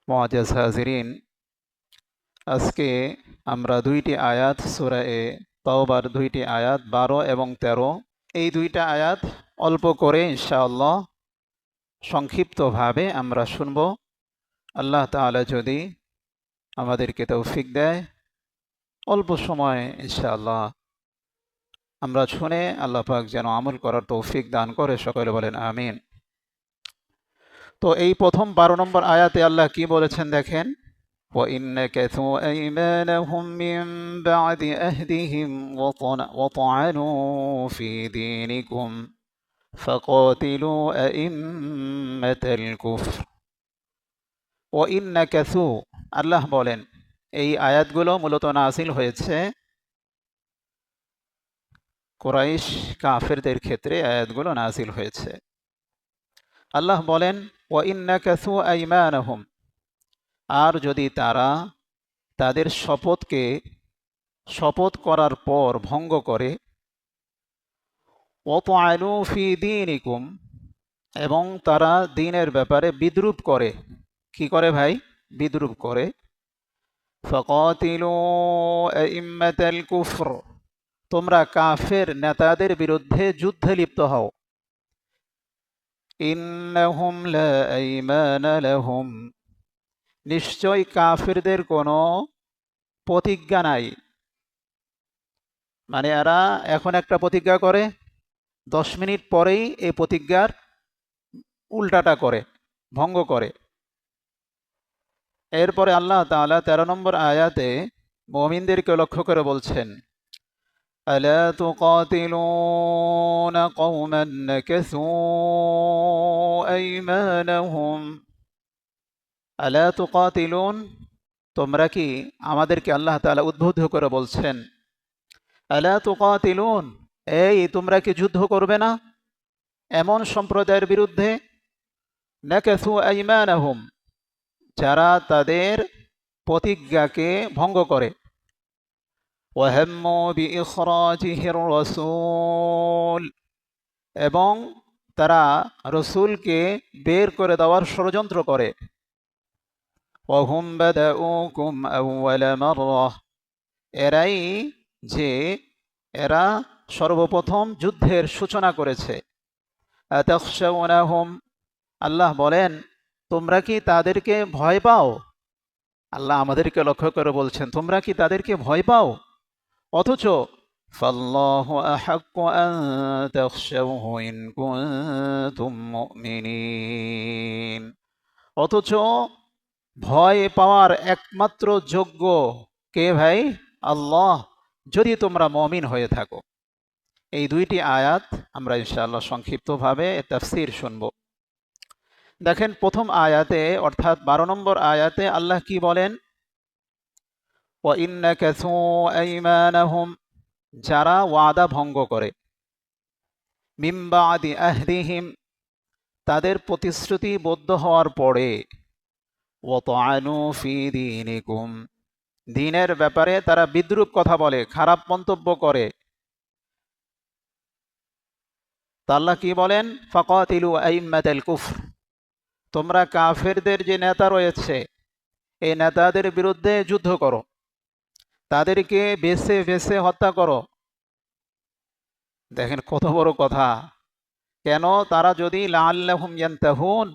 মুআজ্জাজ হাজিরিন, আজকে আমরা দুইটি আয়াত সূরা তাওবার দুইটি আয়াত 12 এবং 13, এই দুইটা আয়াত অল্প করে ইনশাআল্লাহ সংক্ষিপ্তভাবে আমরা শুনব। আল্লাহ তাআলা যদি আমাদেরকে তৌফিক দেয়, অল্প সময় ইনশাআল্লাহ আমরা শুনে আল্লাহ পাক যেন আমল করার তৌফিক দান করে, সকলে বলেন আমিন। তো এই প্রথম 12 নম্বর আয়াতে আল্লাহ কি বলেছেন দেখেন, وَإِنْ نَكَثُوا أَيْمَانَهُمْ مِنْ بَعْدِ أَهْدِهِمْ وَطَعَنُوا فِي دِينِكُمْ فَقَاتِلُوا أَئِمَّةَ الْكُفْرِ وَإِنْ نَكَثُوا। আল্লাহ বলেন এই আয়াতগুলো মূলত নাযিল হয়েছে কুরাইশ কাফেরদের ক্ষেত্রে, আয়াতগুলো নাযিল হয়েছে। আল্লাহ বলেন وَإِنْ نَكَثُوا أَيْمَانَهُمْ, আর যদি তারা তাদের শপথ করার পর ভঙ্গ করে, وَطَعَنُوا فِي دِينِكُمْ, এবং তারা দ্বীনের ব্যাপারে বিদ্রূপ করে। কি করে ভাই? বিদ্রূপ করে। فَقَاتِلُوا أَئِمَّةَ الْكُفْرِ, তোমরা কাফের নেতাদের বিরুদ্ধে যুদ্ধে লিপ্ত হও। إِنَّهُمْ لَا أَيْمَانَ لَهُمْ, নিশ্চয় কাফেরদের কোনো প্রতিজ্ঞা নাই। মানে এরা এখন একটা প্রতিজ্ঞা করে, 10 মিনিট পরেই এই প্রতিজ্ঞার উল্টাটা করে, ভঙ্গ করে। এরপরে আল্লাহ তাআলা 13 নম্বর আয়াতে মুমিনদেরকে লক্ষ্য করে বলছেন, আলা তুকাতিলুনা কওমান নাকাসু আইমানাহুম, আলা তুকাতিলুন, তোমরা কি, আমাদেরকে আল্লাহ তাআলা উদ্বুদ্ধ করে বলছেন, আলা তুকাতিলুন, এই তোমরা কি যুদ্ধ করবে না এমন সম্প্রদায়ের বিরুদ্ধে, নাকাসু আইমানাহুম, যারা তাদের প্রতিজ্ঞাকে ভঙ্গ করে, ওয়াহাম্মু বিইখরাজিহির রাসূল, এবং তারা রসূলকে বের করে দেওয়ার ষড়যন্ত্র করে, ওয়াহুম বাদাউকুম আউওয়ালা মাররাহ, এরা সর্বপ্রথম যুদ্ধের সূচনা করেছে। আতাখশাউনাহুম, আল্লাহ বলেন তোমরা কি তাদেরকে ভয় পাও? আল্লাহ আমাদেরকে লক্ষ্য করে বলছেন তোমরা কি তাদেরকে ভয় পাও? অথচ ফাল্লাহু আহাক্কু আন তাখশাউহু ইন কুনতুম মুমিনিন, অথচ ভয় পাওয়ার একমাত্র যোগ্য কে ভাই? আল্লাহ, যদি তোমরা মুমিন হয়ে থাকো। এই দুইটি আয়াত আমরা ইনশাআল্লাহ সংক্ষিপ্তভাবে তাফসীর শুনব। দেখেন প্রথম আয়াতে অর্থাৎ 12 নম্বর আয়াতে আল্লাহ কি বলেন, وَإِنْ نَكَثُوا أَيْمَانَهُمْ, যারা ওয়াদা ভঙ্গ করে, মিন বাদি আহদিহিম, তাদের প্রতিশ্রুতিবদ্ধ হওয়ার পরে, وَطَعَنُوا فِي دِينِكُمْ, দ্বীনের ব্যাপারে তারা বিদ্রূপ কথা বলে, খারাপ মন্তব্য করে। তা আল্লাহ কি বলেন, ফাকাতিলু আইম্মাতাল কুফর, তোমরা কাফেরদের যে নেতা রয়েছে এই নেতাদের বিরুদ্ধে যুদ্ধ করো, তাদেরকে বেছে বেছে হত্যা করো। দেখেন কত বড় কথা। কেন? তারা যদি লাআল্লাহুম ইয়ান্তাহুন,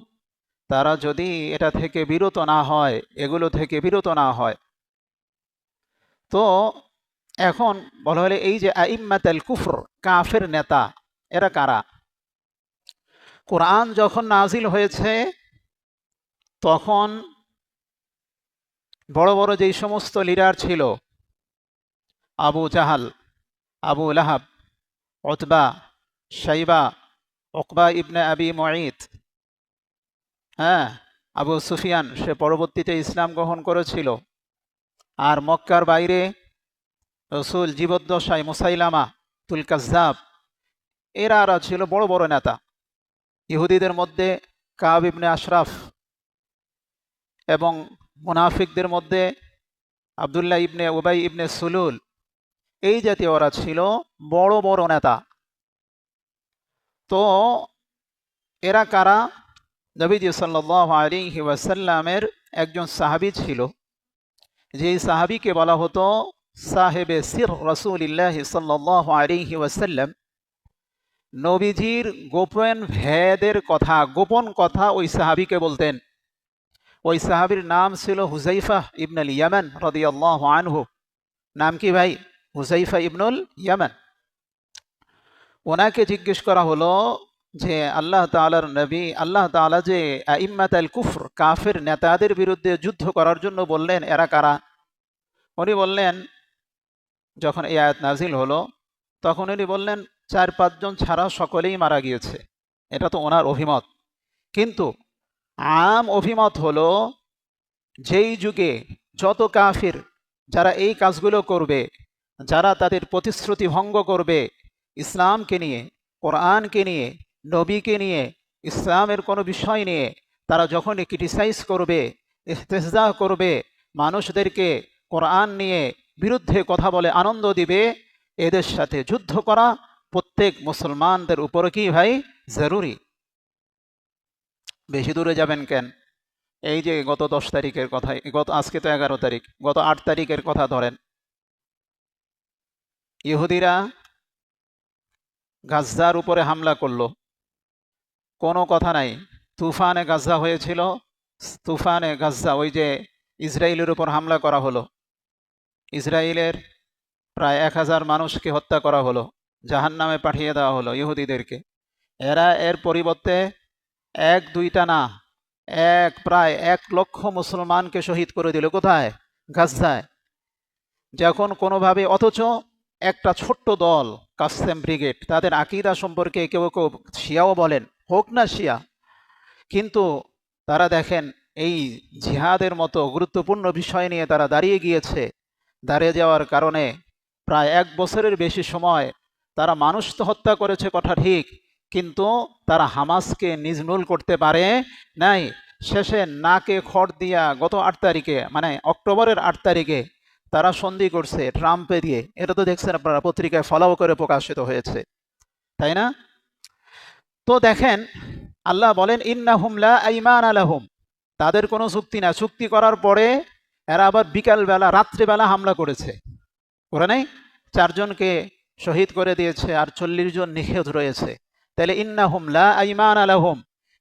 তারা যদি এটা থেকে বিরত না হয়, এগুলো থেকে বিরত না হয়। তো এখন বলা হলে এই যে আইম্মাতাল কুফর, কাফের নেতা, এরা কারা? কোরআন যখন নাজিল হয়েছে তখন বড় বড় যেই সমস্ত লিডার ছিল, আবু জাহাল, আবু লাহাব, উতবা, শাইবা, উকবা ইবনে আবি মুঈত, আবু সুফিয়ান, সে পরবর্তীতে ইসলাম গ্রহণ করেছিল। আর মক্কার বাইরে রসুল জীবদ্দশায় মুসাইলামা তুল কাজ্জাব, এরা ছিল বড় বড় নেতা। ইহুদিদের মধ্যে কাব ইবনে আশরাফ, এবং মুনাফিকদের মধ্যে আবদুল্লাহ ইবনে উবাই ইবনে সুলুল, এই জাতীয় ওরা ছিল বড় বড় নেতা। তো এরা কারা? নবীজি সাল্লাল্লাহু আলাইহি ওয়াসাল্লামের একজন সাহাবী ছিল, যেই সাহাবীকে বলা হতো সাহেবে সির রাসূলিল্লাহ সাল্লাল্লাহু আলাইহি ওয়াসাল্লাম। নবীজির গোপন ভেদের কথা, গোপন কথা ওই সাহাবীকে বলতেন। ওই সাহাবীর নাম ছিল হুযাইফা ইবনুল ইয়ামান রাদিয়াল্লাহু আনহু। নাম কি ভাই? হুযাইফা ইবনুল ইয়ামান। ওনাকে জিজ্ঞেস করা হলো যে আল্লাহ তাআলার নবী, আল্লাহ তাআলা যে আইম্মাত আল কুফর, কাফের নেতাদের বিরুদ্ধে যুদ্ধ করার জন্য বললেন, এরা কারা? উনি বললেন, যখন এই আয়াত নাজিল হলো তখন উনি বললেন ৪-৫ জন ছাড়া সকলেই মারা গিয়েছে। এটা তো ওনার অভিমত। কিন্তু আম অভিমত হলো যেই যুগে যত কাফির যারা এই কাজগুলো করবে, যারা তাদের প্রতিশ্রুতি ভঙ্গ করবে, ইসলামকে নিয়ে, কোরআনকে নিয়ে, নবীকে নিয়ে, ইসলামের কোনো বিষয় নিয়ে তারা যখনই ক্রিটিসাইজ করবে, ইস্তেহজা করবে, মানুষদেরকে কোরআন নিয়ে বিরুদ্ধে কথা বলে আনন্দ দিবে, এদের সাথে যুদ্ধ করা প্রত্যেক মুসলমানদের উপরে কি ভাই জরুরি। বেশি দূরে যাবেন কেন? এই যে গত 10 তারিখের কথা, আজকে তো 11 তারিখ, গত 8 তারিখের কথা ধরেন। ইহুদিরা গাজ্জার উপরে হামলা করলো, কোনো কথা নাই। তুফানে গাজ্জা হয়েছিল, তুফানে গাজ্জা, ওই যে ইসরায়েলের উপর হামলা করা হলো, ইসরায়েলের প্রায় 1000 মানুষকে হত্যা করা হলো, জাহান্নামে পাঠিয়ে দেওয়া হলো ইহুদিদেরকে। এরা এর পরিবর্তে 1-2টা না, প্রায় 1 লক্ষ মুসলমানকে শহীদ করে দিল। কোথায়? গাজ্জায়। যখন কোনোভাবে, অথচ একটা ছোট্ট দল কাসেম ব্রিগেড, তাদের আকীদা সম্পর্কে কেউ কেউ শিয়াও বলেন, হোক না শিয়া, কিন্তু তারা দেখেন এই জিহাদের মতো গুরুত্বপূর্ণ বিষয় নিয়ে তারা দাঁড়িয়ে গিয়েছে। দাঁড়িয়ে যাওয়ার কারণে প্রায় 1 বছরের বেশি সময় তারা মানুষ তো হত্যা করেছে কথা ঠিক, কিন্তু তারা হামাসকে নির্মূল করতে পারে নাই। শেষে নাকে খড় দিয়া গত 8 তারিখে, মানে অক্টোবরের 8 তারিখে তারা সন্ধি করছে ট্রাম্পে দিয়ে। এটা তো দেখছেন আপনারা, পত্রিকায় ফলাও করে প্রকাশিত হয়েছে, তাই না? তো দেখেন, আল্লাহ বলেন ইন্নাহুম লা আইমানা লাহুম, তাদের কোনো চুক্তি না। চুক্তি করার পরে এরা আবার বিকালবেলা, রাত্রিবেলা হামলা করেছে। করে নাই? 4 জনকে শহীদ করে দিয়েছে আর 40 জন নিখোঁজ রয়েছে। তাহলে ইন্নাহুম লা আইমানা লাহুম,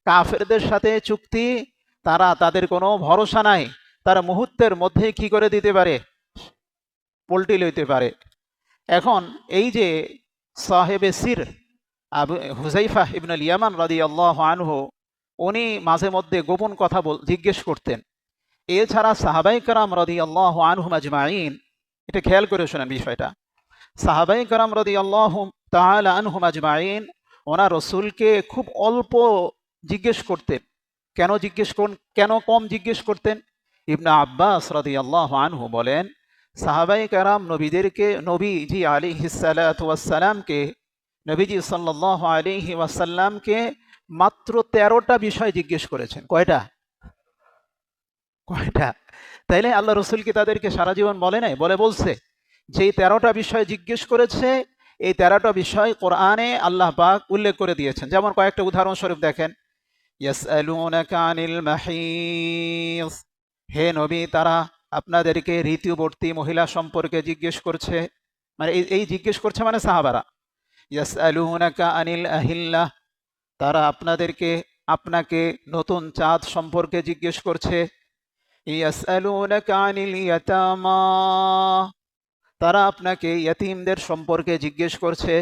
কাফেরদের সাথে চুক্তি, তাদের কোনো ভরসা নাই। তারা মুহূর্তের মধ্যেই কি করে দিতে পারে? পল্টি লইতে পারে। এখন এই যে সাহেবে সির আবু হুযাইফা ইবনুল ইয়ামান রাদিয়াল্লাহু আনহু, উনি মাঝে মধ্যে গোপন কথা জিজ্ঞেস করতেন। এছাড়া সাহাবায়ে কেরাম রাদিয়াল্লাহু আনহুম আজমাইন, এটা খেয়াল করে শোনেন বিষয়টা, সাহাবায়ে কেরাম রাদিয়াল্লাহু তাআলা আনহুম আজমাইন ওনার রাসূলকে খুব অল্প জিজ্ঞেস করতেন। কেন কম জিজ্ঞেস করতেন? ইবনে আব্বাস রাদিয়াল্লাহু আনহু বলেন, সাহাবায়ে কেরাম নবীজি আলাইহিস সালাতু ওয়াস সালামকে, নবীজি সাল্লাল্লাহু আলাইহি ওয়াসাল্লামকে মাত্র 13টা বিষয় জিজ্ঞেস করেছেন। কয়টা? তাইলে আল্লাহ রসুল কি তাদেরকে সারা জীবন বলে নাই? বলছে যে এই 13টা বিষয় জিজ্ঞেস করেছে। এই 13টা বিষয় কোরআনে আল্লাহ পাক উল্লেখ করে দিয়েছেন। যেমন কয়েকটা উদাহরণস্বরূপ দেখেন, ইয়াসআলুনাকা আনিল মাহিস, হে নবী, তারা আপনাদেরকে ঋতুবর্তী মহিলা সম্পর্কে জিজ্ঞেস করছে। মানে এই জিজ্ঞেস করছে মানে সাহাবারা। ইয়াসআলুনাকা আনিল আহিল্লাহ, তারা আপনাকে নতুন চাঁদ সম্পর্কে জিজ্ঞেস করছে। ইয়াসআলুনাকা আনিল ইয়াতামা, তারা আপনাকে ইয়তীমদের সম্পর্কে জিজ্ঞেস করছে।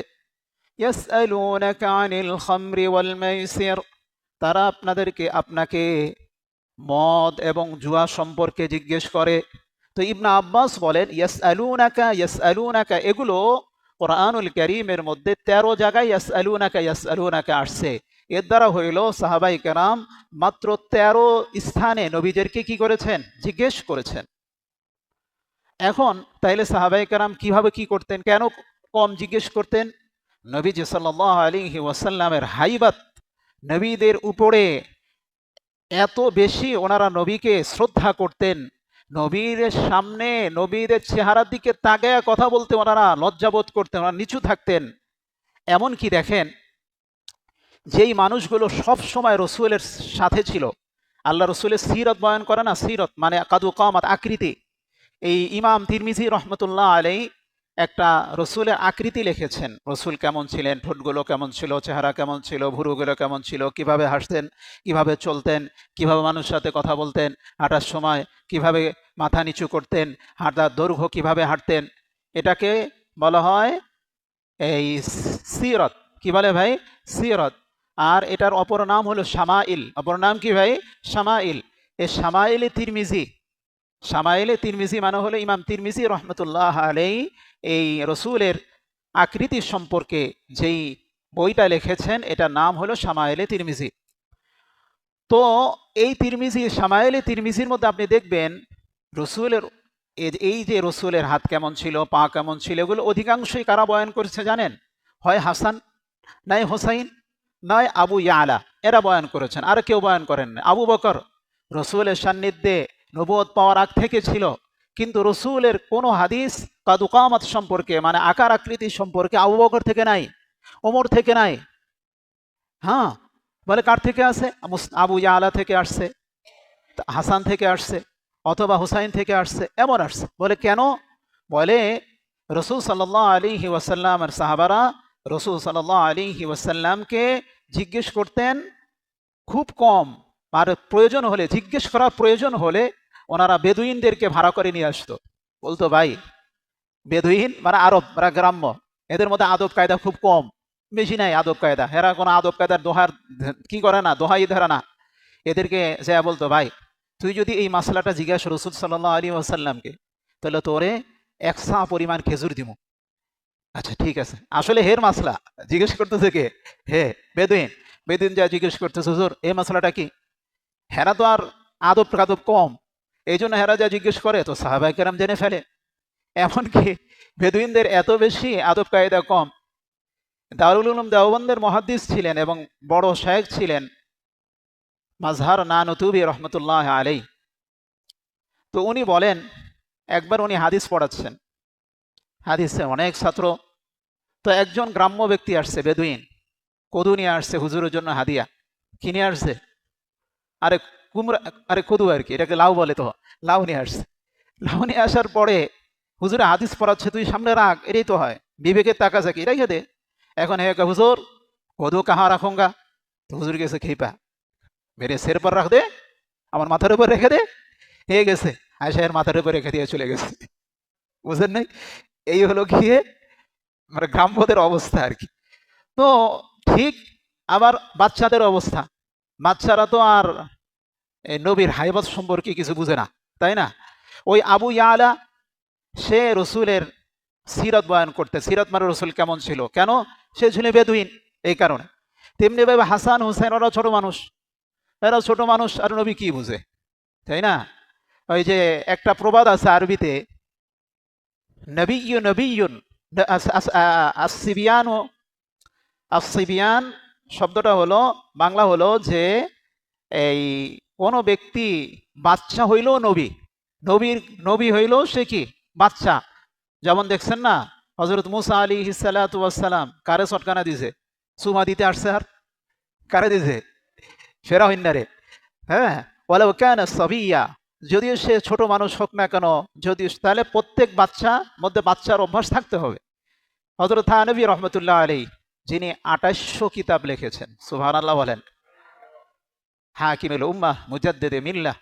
ইয়াসআলুনাকা আনিল খামরি ওয়াল মাইসির, তারা আপনাকে মদ এবং জুয়া সম্পর্কে জিজ্ঞেস করে। তো ইবনে আব্বাস বলেন ইয়াসআলুনাকা, এগুলো কোরআনুল কারীমের মধ্যে 13 জায়গায় ইয়াসআলুনাকা আসছে। এর দ্বারা হইল সাহাবায়ে কেরাম মাত্র 13 স্থানে নবীদেরকে কি করেছেন? জিজ্ঞেস করেছেন। এখন তাইলে সাহাবায়ে কেরাম কিভাবে কি করতেন? কেন কম জিজ্ঞেস করতেন? নবীজি সাল্লাল্লাহু আলাইহি ওয়াসাল্লামের হাইবাত, নবীদের উপরে এত বেশি ওনারা নবীকে শ্রদ্ধা করতেন। নবীর সামনে, নবীদের চেহারার দিকে তাকায়া কথা বলতে ওনারা লজ্জাবোধ করতেন, ওনারা নিচু থাকতেন। এমন কি দেখেন, যেই মানুষগুলো সব সময় রসুলের সাথে ছিল, আল্লাহ রসুলের সিরত বয়ান করে না, সিরত মানে কাদু কামাত, আকৃতি। এই ইমাম তিরমিজি রহমতুল্লাহ আলাই একটা রসুলের আকৃতি লিখেছেন, রসুল কেমন ছিলেন, ঠোঁটগুলো কেমন ছিল, চেহারা কেমন ছিল, ভুরুগুলো কেমন ছিল, কিভাবে হাসতেন, কিভাবে চলতেন, কিভাবে মানুষের সাথে কথা বলতেন, হাঁটার সময় কিভাবে মাথা নিচু করতেন, হাঁটার দৈর্ঘ্য কিভাবে হাঁটতেন, এটাকে বলা হয় এই সিরত। কি বলে ভাই? সিরত। আর এটার অপর নাম হলো শামাইল। অপর নাম কি ভাই? শামাইল। এই শামাইলে তিরমিজি, শামাইলে তিরমিজি মানে হলো ইমাম তিরমিজি রহমতুল্লাহ আলাই এই রসুলের আকৃতি সম্পর্কে যেই বইটা লিখেছেন, এটার নাম হলো শামাইলে তিরমিজি। তো এই তিরমিজি, শামাইলে তিরমিজির মধ্যে আপনি দেখবেন রসুলের এই যে রসুলের হাত কেমন ছিল, পা কেমন ছিল, এগুলো অধিকাংশই কারা বয়ান করেছে জানেন? হয় হাসান, নাই হোসাইন, নয় আবু ইয়ালা, এরা বয়ান করেছেন। আর কেউ বয়ান করেন না। আবু বকর রসুলের সান্নিধ্যে নবুয়ত পাওয়ার আগ থেকে ছিল, কিন্তু রসুলের কোনো হাদিস কাদুকামাত সম্পর্কে মানে আকার আকৃতি সম্পর্কে আবু বকর থেকে নাই, ওমর থেকে নাই। হ্যাঁ, বলে কার থেকে আসে? আবু ইয়ালা থেকে আসছে, হাসান থেকে আসছে, অথবা হুসাইন থেকে আসছে, এমন আসছে। বলে কেন? বলে রসুল সাল্লাল্লাহু আলাইহি ওয়াসাল্লামের সাহাবারা রসুল সাল্লাল্লাহু আলাইহি ওয়াসাল্লামকে জিজ্ঞেস করতেন খুব কম, আর প্রয়োজন হলে, জিজ্ঞেস করার প্রয়োজন হলে ওনারা বেদুইনদেরকে ভাড়া করে নিয়ে আসতো। বলতো ভাই, বেদুইন মানে আরব, মানে গ্রাম্য, এদের মধ্যে আদব কায়দা খুব কম, বেশি নাই আদব কায়দা। এরা কোনো আদব কায়দার দোহার কি করে না, দোহাই ধরে না। এদেরকে যা বলতো, ভাই তুই যদি এই মাসলাটা জিজ্ঞাসা রসুল সাল্লাল্লাহু আলাইহি ওয়াসাল্লামকে, তাহলে তোরে এক সা পরিমাণ খেজুর দিব। আচ্ছা ঠিক আছে। আসলে হের মাসলা জিজ্ঞেস করতেছে কে? হে বেদুইন। বেদুইন যা জিজ্ঞেস করতেছে, হুজুর এই মাসলাটা কি? হেরা তো আর আদব কাদব কম, এই জন্য হেরা যা জিজ্ঞেস করে তো সাহাবায়ে কেরাম জেনে ফেলে। এমনকি বেদুইনদের এত বেশি আদব কায়দা কম, দারুল উলুম দেওবন্দের মুহাদ্দিস ছিলেন এবং বড় শায়েখ ছিলেন মাজহার নানুতুবি রহমতুল্লাহ আলাই। তো উনি বলেন, একবার উনি হাদিস পড়াচ্ছেন, হাদিসে অনেক ছাত্র, তো একজন গ্রাম্য ব্যক্তি আসছে, বেদুইন, কদু নিয়ে আসছে হুজুরের জন্য হাদিয়া। কি নিয়ে আসছে? আরে কুমড়া, আরে কদু আর কি, এটাকে লাউ বলে, তো লাউ নিয়ে আসছে। লাউ নিয়ে আসার পরে হুজুরে হাদিস পড়াচ্ছে, তুই সামনে রাখ, এটাই তো হয়, বিবেকের তাকা যাকি রেখে দে। এখন হে হুজুর কদু কাহা রাখুঙ্গা? তো হুজুর গেছে খেপা, মেরে সের পর রাখ দে, আমার মাথার উপর রেখে দে। হয়ে গেছে, আয়সাহের মাথার উপর রেখে দিয়ে চলে গেছে। বুঝলেন নাই? এই হলো গিয়ে মানে গ্রাম্যদের অবস্থা আর কি। তো ঠিক আবার বাচ্চাদের অবস্থা, বাচ্চারা তো আর এই নবীর হাইবত সম্পর্কে কিছু বুঝে না, তাই না? ওই আবু ইয়ালা সে রসুলের সিরত বয়ান করতে, সিরত মানে রসুল কেমন ছিল, কেন? সে ছিল বেদুইন, এই কারণে। তেমনি ভাবে হাসান হুসাইন, ওরা ছোট মানুষ, এরা ছোট মানুষ, আর নবী কি বুঝে, তাই না? ওই যে একটা প্রবাদ আছে আরবিতে, নবিয়্যুন নবিয়্যুন আসিবিয়ান, আসিবিয়ান শব্দটা হলো, বাংলা হলো যে এই কোন ব্যক্তি বাচ্চা হইল নবী, নবীর নবী হইল সে কি বাচ্চা। যেমন দেখছেন না, হযরত মুসা আলাইহিস সালাতু ওয়াস সালাম কারে চটকানা দিছে? সুমা দিতে আসছে, আর কারে দিছে? ফেরাউন্নারে। হ্যাঁ, ওয়ালাউ কানা সাবিয়্যা, যদিও সে ছোট মানুষ হোক না কেন, যদি, তাহলে প্রত্যেক বাচ্চা মধ্যে বাচ্চার অভ্যাস থাকতে হবে। হযরত থানবী রহমতুল্লাহ আলাইহি, যিনি ২৮০০ কিতাব লিখেছেন, সুবহানাল্লাহ বলেন, হাকিমুল উম্মাহ মুজাদ্দিদে মিল্লাহ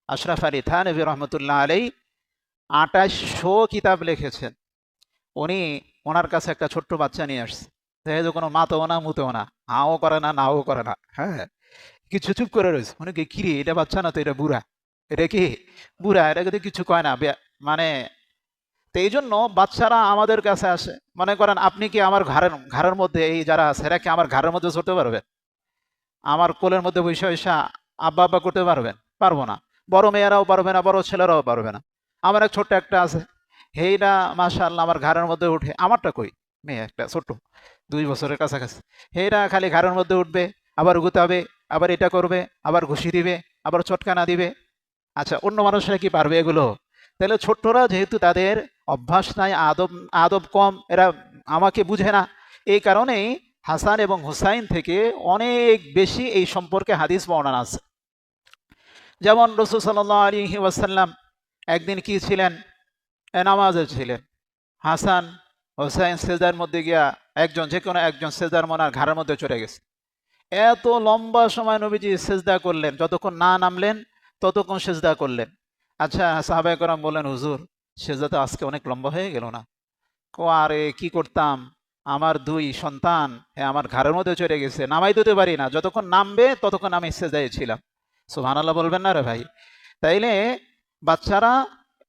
আশরাফ আলী থানবী রহমতুল্লাহ আলাইহি ২৮০০ কিতাব লিখেছেন। উনি, ওনার কাছে একটা ছোট্ট বাচ্চা নিয়ে আসছে, যে কোনো মাতেও না মুতেও না, হাও করে না, নাও করে না, হ্যাঁ, কিছু চুপ করে রয়েছে। মানে কি রে, এটা বাচ্চা না তো, এটা বুড়া, এটা কি বুড়া, এটা কিন্তু কিছু কয় না, মানে। তো এই জন্য বাচ্চারা আমাদের কাছে আসে, মনে করেন আপনি কি আমার ঘরের মধ্যে, এই যারা আছে এরা কি আমার ঘরের মধ্যে চড়তে পারবেন? আমার কোলের মধ্যে বৈশা বৈশা আব্বা আব্বা করতে পারবেন? পারবো না। বড় মেয়েরাও পারবে না, বড় ছেলেরাও পারবে না। আমার এক ছোট্ট একটা আছে, হেইটা মাশাআল্লাহ আমার ঘরের মধ্যে উঠে। আমারটা কই, মেয়ে একটা ছোট্ট 2 বছরের কাছাকাছি, হেইটা খালি ঘরের মধ্যে উঠবে, আবার গুতাবে, আবার এটা করবে, আবার ঘুষি দিবে, আবার চটকানা দিবে। আচ্ছা, অন্য মানুষরা কি পারবে এগুলো? তাহলে ছোট্টরা যেহেতু তাদের অভ্যাস নাই, আদব আদব কম, এরা আমাকে বুঝে না, এই কারণেই হাসান এবং হুসাইন থেকে অনেক বেশি এই সম্পর্কে হাদিস বর্ণনা আছে। যেমন রাসূল সাল্লাল্লাহু আলাইহি ওয়াসাল্লাম একদিন কি ছিলেন, নামাজে ছিলেন। হাসান হোসাইন সেজদার মধ্যে গিয়া একজন, যে কোনো একজন সেজদার মনার ঘাড়ের মধ্যে চড়ে গেছে। এত লম্বা সময় নবীজি সেজদা করলেন, যতক্ষণ না নামলেন ততক্ষণ সেজদা করলেন। আচ্ছা, সাহাবায়ে কেরাম বললেন, হুজুর সেজদা তো আজকে অনেক লম্বা হয়ে গেল না? আরে কি করতাম, আমার দুই সন্তান আমার ঘাড়ের মধ্যে চড়ে গেছে, নামাই দিতে পারি না, যতক্ষণ নামবে ততক্ষণ আমি সেজদায় ছিলাম। সুবহানাল্লাহ বলবেন না রে ভাই? তাইলে বাচ্চারা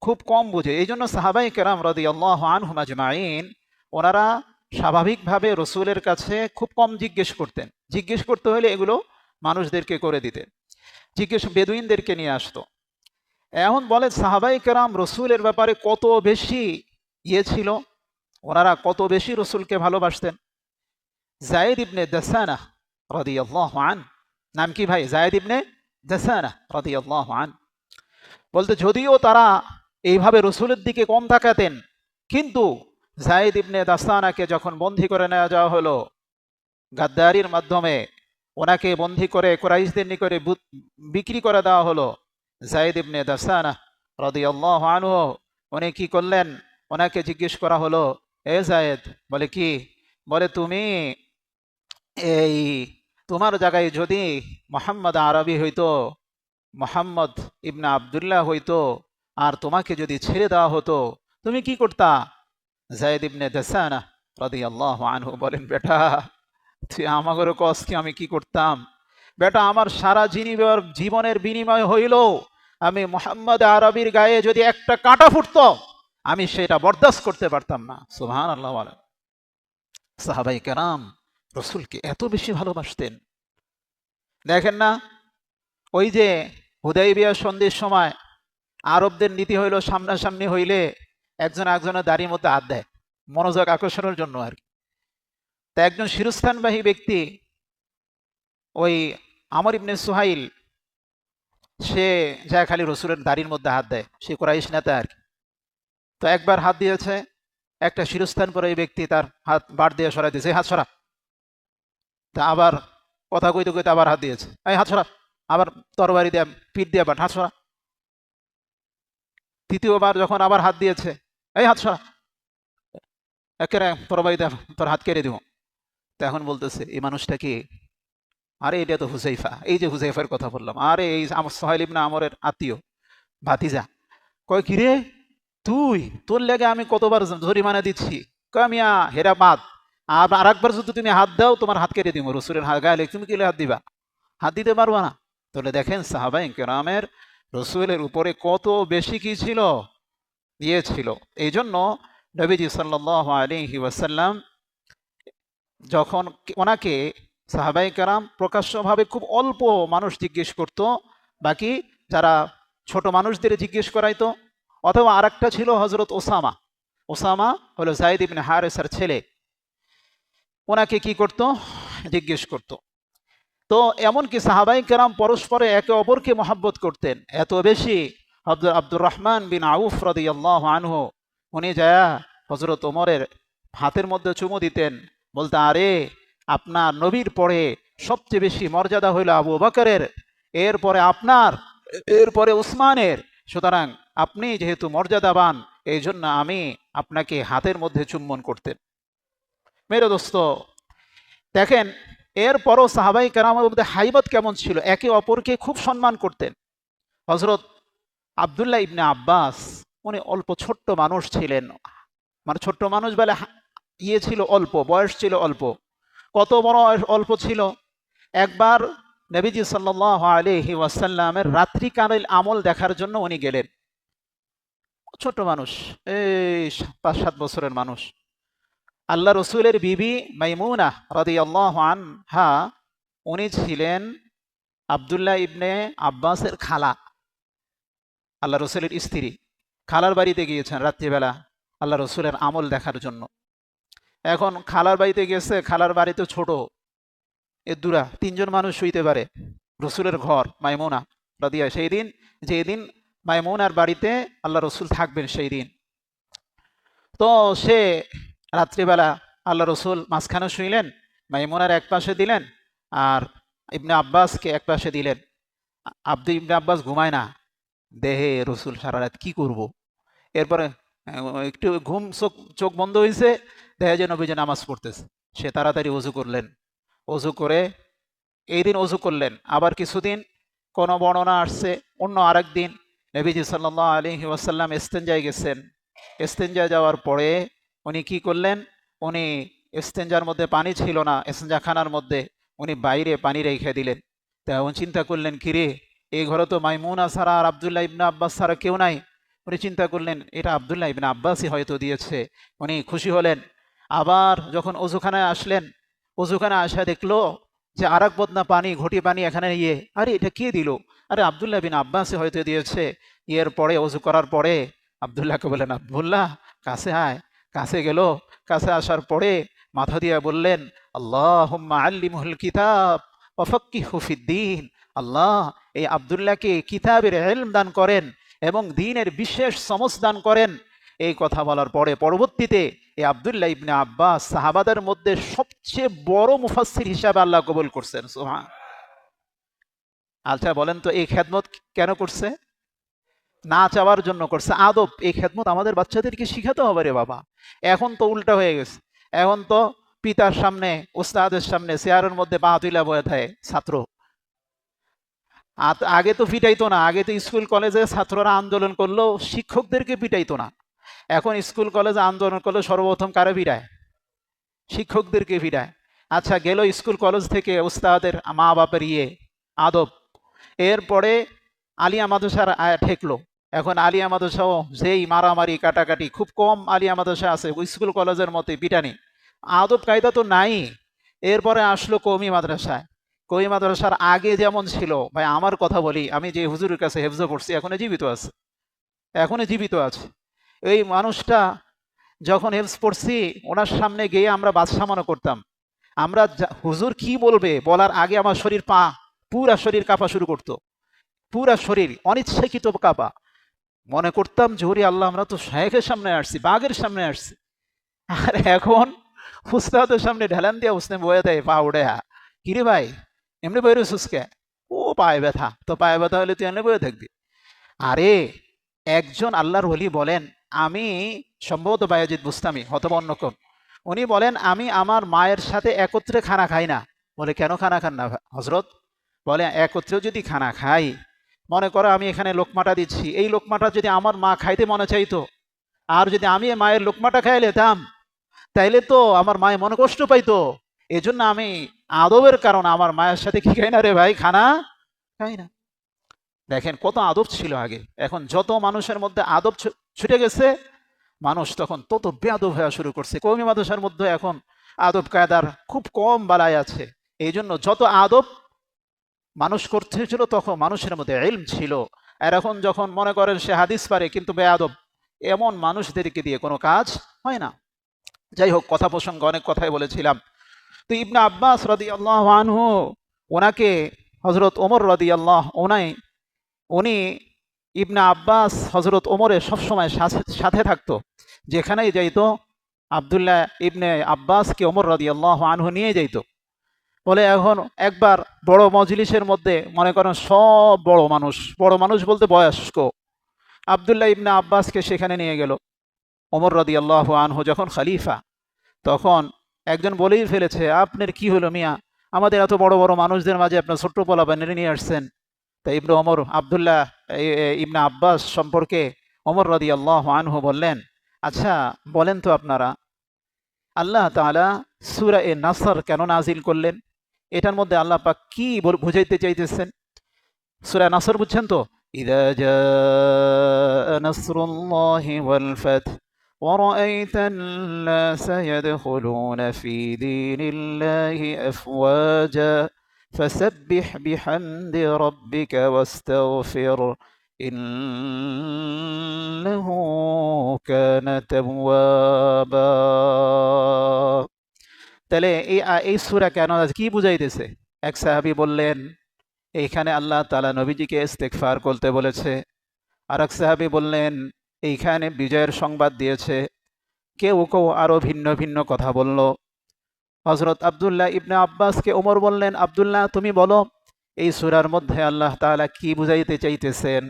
খুব কম বুঝে, এই জন্য সাহাবাই কেরাম রাদিয়াল্লাহু আনহুম আজমাইন ওনারা স্বাভাবিকভাবে রসুলের কাছে খুব কম জিজ্ঞেস করতেন। জিজ্ঞেস করতে হলে এগুলো মানুষদেরকে করে দিতেন, জিজ্ঞেস বেদুইনদেরকে নিয়ে আসতো। এখন বলে সাহাবাই কেরাম রসুলের ব্যাপারে কত বেশি ছিল, ওনারা কত বেশি রসুলকে ভালোবাসতেন। জায়েদ ইবনে দাসানা রাদিয়াল্লাহু আন, নাম কি ভাই? জায়েদ ইবনে দাসানা রাদিয়াল্লাহু আন। বলতে যদিও তারা এইভাবে রসুলের দিকে কম তাকাতেন, কিন্তু জায়েদ ইবনে দাসানাকে যখন বন্দী করে নেওয়া যাওয়া হলো গাদ্দারির মাধ্যমে, ওনাকে বন্দী করে কুরাইশদের নিকটে বিক্রি করে দেওয়া হলো, জায়েদ ইবনে দাসানা রাদিয়াল্লাহু আনহু উনি কি করলেন, ওনাকে জিজ্ঞেস করা হলো, এ জায়েদ, বলে কি, বলে তুমি এই তোমার জায়গায় যদি মোহাম্মদ আরবি হইতো, মোহাম্মদ ইবনে আবদুল্লাহ হইতো, আর তোমাকে যদি ছেড়ে দেওয়া হতো, তুমি কি করতা? জায়েদ ইবনে দাসানা রাদিয়াল্লাহু আনহু বলেন, বেটা তুই আমাগরে কস কি আমি কি করতাম? বেটা আমার সারা জীবনের বিনিময় হইল আমি মোহাম্মদ আরবির গায়ে যদি একটা কাঁটা ফুটতো আমি সেটা বরদাস্ত করতে পারতাম না। সুবহানাল্লাহ বলেন। সাহাবাই কেরাম রসুলকে এত বেশি ভালোবাসতেন। দেখেন না, ওই যে হুদাইবিয়া সন্ধির সময় আরবদের নীতি হইল সামনাসামনি হইলে একজন একজনের দাড়ির মধ্যে হাত দেয়, মনোযোগ আকর্ষণের জন্য আর কি। তা একজন শিরস্থানবাহী ব্যক্তি ওই আমর ইবনে সুহাইল, সে যা খালি রসুলের দাড়ির মধ্যে হাত দেয়, সে কুরাইশ নেতা আর কি। তো একবার হাত দিয়েছে, একটা শিরস্থান পরে এই ব্যক্তি তার হাত বাড় দিয়ে সরাই দিয়েছে, হাত সরা। তা আবার কথা কইতে কইতে আবার হাত দিয়েছে, এই হাত সরা। আবার তরবারি দিয়ে পিঠ দিয়ে বাট, হাত সরা। তৃতীয়বার যখন আবার হাত দিয়েছে, এই হাত সরা, একেবারে তরবারি দিয়ে তোর হাত কেড়ে দিব। তো এখন বলতেছে এই মানুষটা কি? আরে এটা তো হুজাইফা, এই যে হুজাইফার কথা বললাম, আরে এই সোহাইল ইবনে আমরের আত্মীয়, ভাতিজা। কয় কিরে তুই, তোর লেগে আমি কতবার জরিমানা দিচ্ছি। কয় মিয়া হেরা বাদ, আর একবার যদি তুমি হাত দাও তোমার হাত কেটে দিব, রসুলের হাত গায়ে তুমি কি হাত দিবা? হাত দিতে পারবা না। তাহলে দেখেন সাহাবায়ে কেরামের রসুলের উপরে কত বেশি কি ছিল, ছিল। এই জন্য নবীজি সাল্লাল্লাহু আলাইহি ওয়াসাল্লাম যখন ওনাকে সাহাবায়ে কেরাম প্রকাশ্যভাবে খুব অল্প মানুষ জিজ্ঞেস করত, বাকি যারা ছোট মানুষদের জিজ্ঞেস করাইতো। অথবা আরেকটা ছিল হজরত ওসামা, ওসামা হলো যায়েদ ইবনে হারেসার ছেলে, ওনাকে কি করত, জিজ্ঞেস করত। তো এমনকি সাহাবায়ে কেরাম পরস্পরে একে অপরকে মহাব্বত করতেন এত বেশি। আব্দুর রহমান বিন আউফ রাদিয়াল্লাহু আনহু উনি যায় হজরত ওমরের হাতের মধ্যে চুমু দিতেন, বলতে আরে আপনার নবীর পরে সবচেয়ে বেশি মর্যাদা হইল আবু বকরের, এরপরে আপনার, এরপরে উসমানের, সুতরাং আপনি যেহেতু মর্যাদাবান এই জন্য আমি আপনাকে হাতের মধ্যে চুম্বন করতেন। মেরে দোস্ত দেখেন, এরপরও সাহাবায়ে কেরামের মধ্যে হাইবত কেমন ছিল, একে অপরকে খুব সম্মান করতেন। হজরত আবদুল্লাহ ইবনে আব্বাস উনি অল্প ছোট্ট মানুষ ছিলেন, মানে ছোট্ট মানুষ বলে ছিল অল্প, বয়স ছিল অল্প। কত বড় অল্প ছিল, একবার নবীজি সাল্লাল্লাহু আলাইহি ওয়াসাল্লামের রাত্রিকালীন আমল দেখার জন্য উনি গেলেন। ছোট মানুষ, এই ৫-৭ বছরের মানুষ। আল্লাহ রসুলের বিবি মাইমুনা রাদিয়াল্লাহু আনহা উনি ছিলেন আবদুল্লাহ ইবনে আব্বাসের খালা, আল্লাহ রসুলের স্ত্রী। খালার বাড়িতে গিয়েছেন রাত্রিবেলা আল্লাহ রসুলের আমল দেখার জন্য। এখন খালার বাড়িতে গেছে, খালার বাড়িতে ছোট, দুরা ৩ জন মানুষ শুইতে পারে, রসুলের ঘর মাইমুনা রাদিয়া, সেই দিন যেদিন মাইমুনার বাড়িতে আল্লাহ রসুল থাকবেন সেই দিন। তো সে রাত্রিবেলা আল্লাহ রসুল মাঝখানে শুইলেন, মাইমুনার এক পাশে দিলেন আর ইবনে আব্বাসকে এক পাশে দিলেন। ইবনে আব্বাস ঘুমায় না, দেহে রসুল সারা রাত কি করব। এরপরে একটু ঘুম চোখ চোখ বন্ধ হয়েছে, দেখা যায় নবীজি নামাজ পড়তেছে। সে তাড়াতাড়ি অজু করলেন, অজু করে এই দিন অজু করলেন। আবার কিছুদিন কোনো বর্ণনা আসছে অন্য আরেক দিন নবীজি সাল্লাল্লাহু আলাইহি ওয়াসাল্লাম ইস্তেঞ্জায় গেছেন। ইস্তেঞ্জায় যাওয়ার পরে উনি কি করলেন, উনি ইস্তেঞ্জার মধ্যে পানি ছিল না, ইস্তেঞ্জাখানার মধ্যে উনি বাইরে পানি রেখে দিলেন। তা উনি চিন্তা করলেন, কিরে, এই ঘরে তো মাইমুনা ছাড়া আর আবদুল্লাহ ইবনে আব্বাস ছাড়া কেউ নাই। উনি চিন্তা করলেন এটা আবদুল্লাহ ইবনে আব্বাসই হয়তো দিয়েছে। উনি খুশি হলেন। আবার যখন অজুখানায় আসলেন, অজুখানায় আসা দেখলো যে আরেক বদনা পানি, ঘটি পানি এখানে আরে এটা কে দিল? আরে আবদুল্লাহ বিন আব্বাসে হয়তো দিয়েছে। এর পরে অজু করার পরে আবদুল্লাহকে বলেন, আব্দুল্লাহ কাছে আয়। কাছে গেল। কাছে আসার পরে মাথা দিয়ে বললেন, আল্লাহুম্মা আল্লিমহুল কিতাব ওয়া ফাক্কিহু ফিদ্দীন। আল্লাহ এই আবদুল্লাহকে কিতাবের ইলম দান করেন এবং দ্বীনের বিশেষ সমঝ দান করেন। এই কথা বলার পরে পরবর্তীতে এই আবদুল্লাহ ইবনে আব্বাস সাহাবাদের মধ্যে সবচেয়ে বড় মুফাসসির হিসাবে আল্লাহ কবুল করছেন। সুবহান। আচ্ছা বলেন তো এই খেদমত কেন করছে? না চাওয়ার জন্য করছে। আদব, এই খেদমত আমাদের বাচ্চাদেরকে শিখাতে হবে রে বাবা। এখন তো উল্টা হয়ে গেছে। এখন তো পিতার সামনে, উস্তাদের সামনে চেয়ারের মধ্যে পা তুইলা বয়ে থাকে ছাত্র। আগে তো পিটাইতো না। আগে তো স্কুল কলেজে ছাত্ররা আন্দোলন করলেও শিক্ষকদেরকে পিটাইতো না। এখন স্কুল কলেজে আন্দোলন করলে সর্বপ্রথম কারে পিটায়? শিক্ষকদেরকে পিটায়। আচ্ছা গেল স্কুল কলেজ থেকে উস্তাদের মা বাপের আদব। এরপরে আলিয়া মাদ্রাসার ঠেকলো। এখন আলিয়া মাদ্রাসাও যেই মারামারি কাটাকাটি, খুব কম আলিয়া মাদ্রাসা আছে স্কুল কলেজের মতোই পিটানি। আদব কায়দা তো নাই। এরপরে আসলো কওমি মাদ্রাসায়। কওমি মাদ্রাসার আগে যেমন ছিল, ভাই আমার কথা বলি, আমি যে হুজুরের কাছে হেফজ পড়ছি এখনো জীবিত আছে। এখনো জীবিত আছে এই মানুষটা। যখন হেফজ পড়ছি ওনার সামনে গিয়ে আমরা বাদশা মনে করতাম। আমরা হুজুর কি বলবে বলার আগে আমার শরীর পুরা শরীর কাঁপা শুরু করতো। পুরা শরীর অনিচ্ছাকৃত কাঁপা। মনে করতাম জোরে আল্লাহ, আমরা তো শায়েখের সামনে আসছি, বাঘের সামনে আসছি। আর এখন উস্তাদের সামনে ঢেলান দিয়ে উসনে বয়ে দেয় পা উঠে। কিরে ভাই এমনি বয়ে রয়েছিসকে? ও পায়ে ব্যথা, তো পায়ে ব্যথা হলে তুই এমনি বয়ে থাকবি? আরে একজন আল্লাহর ওলি বলেন, আমি সম্ভবত বায়াজিদ বুস্তামি অথবা অন্য কোন, উনি বলেন আমি আমার মায়ের সাথে একত্রে খানা খাই না। বলে কেন খানা খান না হজরত? বলে একত্রে যদি খানা খাই, মনে করো আমি এখানে লোকমাটা দিচ্ছি, এই লোকমাটা যদি আমার মা খাইতে মনে চাইতো, আর যদি আমি মায়ের লোকমাটা খাই লেতাম, তাইলে তো আমার মায়ের মনে কষ্ট পাইতো। এই জন্য আমি আদবের কারণে আমার মায়ের সাথে কি খাই না রে ভাই, খানা খাই না। দেখেন কত আদব ছিল আগে। এখন যত মানুষের মধ্যে আদব ছুটে গেছে, মানুষ তখন তত বেয়াদব হওয়া শুরু করছে। কওমি মাদ্রাসার মধ্যে এখন আদব কায়দার খুব কম বালাই আছে। এই জন্য যত আদব মানুষ করতেছিল তখন মানুষের মধ্যে ইলম ছিল। আর এখন যখন মনে করেন সে হাদিস পারে কিন্তু বেয়াদব, এমন মানুষদেরকে দিয়ে কোনো কাজ হয় না। যাই হোক, কথা প্রসঙ্গে অনেক কথাই বলেছিলাম। তো ইবনে আব্বাস রাদিয়াল্লাহু আনহু, ওনাকে হযরত ওমর রাদিয়াল্লাহু উনি ইবনে আব্বাস হযরত ওমরের সবসময় সাথে থাকতো। যেখানেই যাইতো আবদুল্লাহ ইবনে আব্বাসকে ওমর রাদিয়াল্লাহু আনহু নিয়ে যাইতো। বলে এখন একবার বড় মজলিসের মধ্যে মনে করেন সব বড় মানুষ বলতে বয়স্ক, আবদুল্লাহ ইবনে আব্বাসকে সেখানে নিয়ে গেল। ওমর রাদিয়াল্লাহু আনহু যখন খলিফা, তখন একজন বলেই ফেলেছে, আপনার কি হলো মিয়া, আমাদের এত বড় বড় মানুষদের মাঝে আপনার ছোট্ট পোলাপান নিয়ে আসছেন। তাই ইবনে ওমর আবদুল্লাহ ইবনে আব্বাস সম্পর্কে ওমর রাদিয়াল্লাহু আনহু বললেন, আচ্ছা বলেন তো আপনারা, আল্লাহ তাআলা সূরা এ নাসর কেন নাজিল করলেন? এটার মধ্যে আল্লাহ পাক কি বুঝাইতে চাইতেছেন? সূরা নাসর বুঝছেন তো? ইযা জাআ নাসরুল্লাহি ওয়াল ফাth ورأيت الناس يدخلون في دين الله أفواجا فسبح بحمد ربك واستغفر إنه كان توابا। তাহলে এই সূরা কেন কি বুঝাইতেছে? এক সাহাবী বললেন, এইখানে আল্লাহ তাআলা নবীজিকে ইস্তেগফার করতে বলেছে। আর এক সাহাবী বললেন, এইখানে বিজয়ের সংবাদ দিয়েছে। কেউ কেউ আরো ভিন্ন ভিন্ন কথা বলল। হযরত আব্দুল্লাহ ইবনে আব্বাসকে ওমর বললেন, আব্দুল্লাহ তুমি বলো এই সূরার মধ্যে আল্লাহ তাআলা কি বুঝাইতে চাইতেছেন?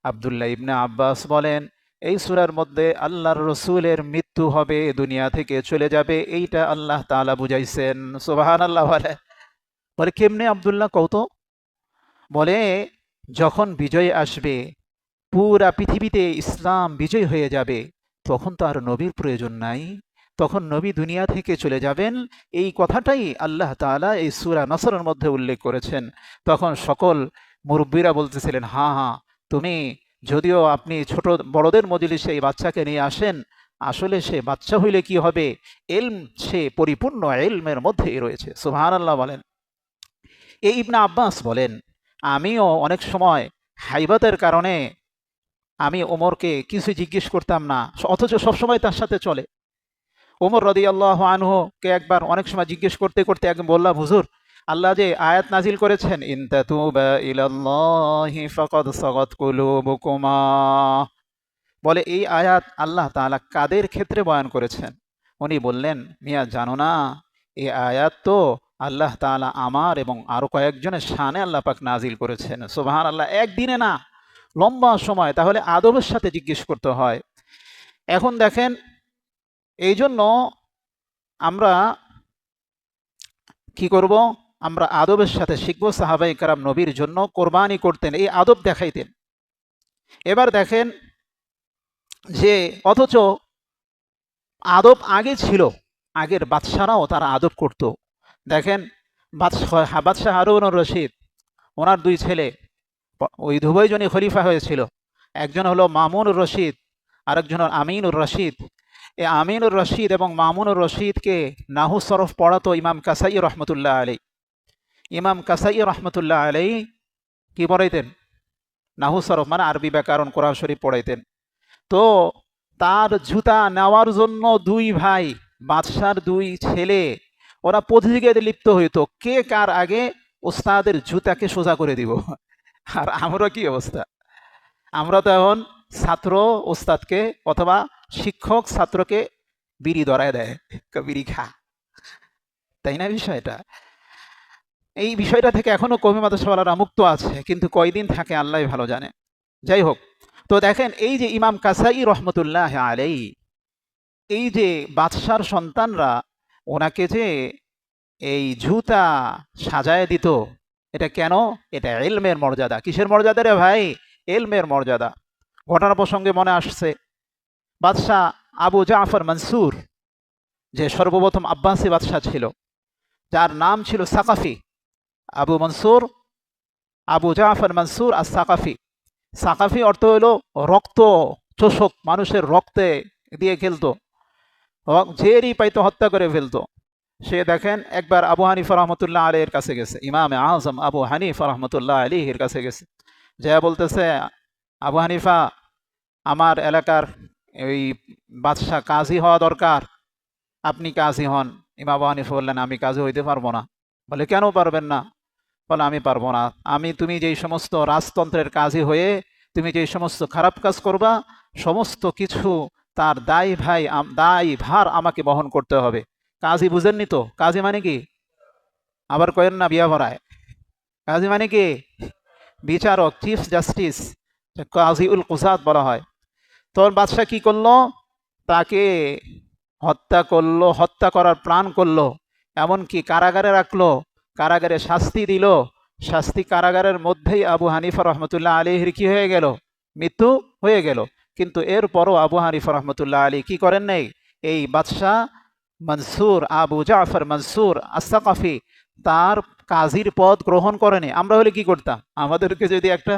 আব্দুল্লাহ ইবনে আব্বাস বলেন, এই সূরার মধ্যে আল্লাহর রসুলের মৃত্যু হবে, দুনিয়া থেকে চলে যাবে, এইটা আল্লাহ তাআলা বুঝাইছেন। সুবহানাল্লাহ। বলে বলে কেমনে আব্দুল্লাহ কও তো? বলে যখন বিজয় আসবে, পুরা পৃথিবীতে ইসলাম বিজয় হয়ে যাবে, তখন তো আর নবীর প্রয়োজন নাই, তখন নবী দুনিয়া থেকে চলে যাবেন। এই কথাটাই আল্লাহ তাআলা এই সূরা নসরের মধ্যে উল্লেখ করেছেন। তখন সকল মুরব্বীরা বলতেছিলেন, হ্যাঁ হ্যাঁ, তুমি যদিও আপনি ছোট বড়দের মজলিসে এই বাচ্চাকে নিয়ে আসেন, আসলে সে বাচ্চা হইলে কি হবে, এলম সে পরিপূর্ণ এলমের মধ্যেই রয়েছে। সুবহানাল্লাহ বলেন। এই ইবনে আব্বাস বলেন, আমিও অনেক সময় হাইবাতের কারণে আমি ওমরকে কিছু জিজ্ঞেস করতাম না, অথচ সবসময় তার সাথে চলে। ওমর রাদিয়াল্লাহু আনহুকে একবার অনেক সময় জিজ্ঞেস করতে করতে একদম বললাম, হুজুর, আল্লাহ যে আয়াত নাজিল করেছেন, ইন তাতুবা ইলাল্লাহি ফাকাদ সাগাত কুলুবুকুমা, বলে এই আয়াত আল্লাহ তাআলা কাদের ক্ষেত্রে বয়ান করেছেন? উনি বললেন, মিয়া জানো না, এই আয়াত তো আল্লাহ তাআলা আমার এবং আরো কয়েকজনের শানে আল্লাহ পাক নাজিল করেছেন। সুবহানাল্লাহ। একদিনে না, লম্বা সময়। তাহলে আদবের সাথে জিজ্ঞেস করতে হয়। এখন দেখেন, এই জন্য আমরা কি করব? আমরা আদবের সাথে শিখব। সাহাবায়ে কেরাম নবীর জন্য কোরবানি করতেন, এই আদব দেখাইতেন। এবার দেখেন যে অথচ আদব আগে ছিল, আগের বাদশারাও তারা আদব করত। দেখেন, বাদশাহ হারুনুর রশিদ, ওনার দুই ছেলে, ওই দুইজনই খলিফা হয়েছিল। একজন হলো মামুনুর রশিদ, আরেকজন হল আমিনুর রশিদ। এই আমিনুর রশিদ এবং মামুনুর রশিদকে নাহু সরফ পড়াতো ইমাম কাসাই রহমতুল্লাহ আলাই। ইমাম কাসাই রহমতুল্লাহ আলাই কি পড়াইতেন? নাহু সরফ মানে আরবি ব্যাকরণ, কোরআন শরীফ পড়াইতেন। তো তার জুতা নেওয়ার জন্য দুই ভাই, বাদশার দুই ছেলে, ওরা প্রতিযোগিতায় লিপ্ত হইতো, কে কার আগে ওস্তাদের জুতাকে সোজা করে দিব। আর আমরা কি অবস্থা? আমরা তো এখন ছাত্র ওস্তাদকে, অথবা শিক্ষক ছাত্রকে বিড়ি ধরায় দেয়, বিড়ি খা, তাই না বিষয়টা? এই বিষয়টা থেকে এখনো কওমি মাদ্রাসাওয়ালারা মুক্ত আছে, কিন্তু কয়দিন থাকে আল্লাহ ভালো জানে। যাই হোক, তো দেখেন এই যে ইমাম কাসাই রহমতুল্লাহ আলাই, এই যে বাদশার সন্তানরা ওনাকে যে এই জুতা সাজায় দিত, এটা কেন? এটা ইলমের মর্যাদা। কিসের মর্যাদা রে ভাই? ইলমের মর্যাদা। ঘটনা প্রসঙ্গে মনে আসছে, বাদশাহ আবু জাফর মনসুর, যে সর্বপ্রথম আব্বাসী বাদশাহ ছিল, যার নাম ছিল সাকাফি, আবু মনসুর, আবু জাফর মনসুর আর সাকাফি। সাকাফি অর্থ হলো রক্ত চোষক, মানুষের রক্তে দিয়ে খেলতো, যেরই পাইতো হত্যা করে ফেলতো। সে দেখেন একবার আবু হানিফা রহমতুল্লাহ আলীর কাছে গেছে, ইমাম আজম আবু হানিফা রহমতুল্লাহ আলীর কাছে গেছে, যা বলতেছে, আবু হানিফা, আমার এলাকার ওই বাদশাহ কাজী হওয়া দরকার, আপনি কাজী হন। ইমাম আবু হানিফা বললেন, আমি কাজী হইতে পারবো না। বলে কেন পারবেন না? বলে আমি পারবো না। তুমি যেই সমস্ত রাজতন্ত্রের কাজী হয়ে তুমি যেই সমস্ত খারাপ কাজ করবা, সমস্ত কিছু তার দায় ভার আমাকে বহন করতে হবে। কাজী বুঝেননি তো? কাজী মানে কি? আবার কয়েন না বিয়া ভরায়। কাজী মানে কি? বিচারক, চিফ জাস্টিস, কাজী উল কুসাদ বলা হয়। তখন বাদশাহ কি করলো? তাকে হত্যা করলো, হত্যা করার প্ল্যান করলো, এমনকি কারাগারে রাখলো, কারাগারে শাস্তি দিল। শাস্তি কারাগারের মধ্যেই আবু হানিফা রহমতুল্লাহ আলীর কি হয়ে গেল? মৃত্যু হয়ে গেল। কিন্তু এরপরও আবু হানিফা রহমতুল্লাহ আলী কি করেন নাই? এই বাদশাহ মনসুর, আবু জাফর মনসুর আস-সাকাফি, তার কাজীর পদ গ্রহণ করেনি। আমরা হলে কি করতাম? আমাদেরকে যদি একটা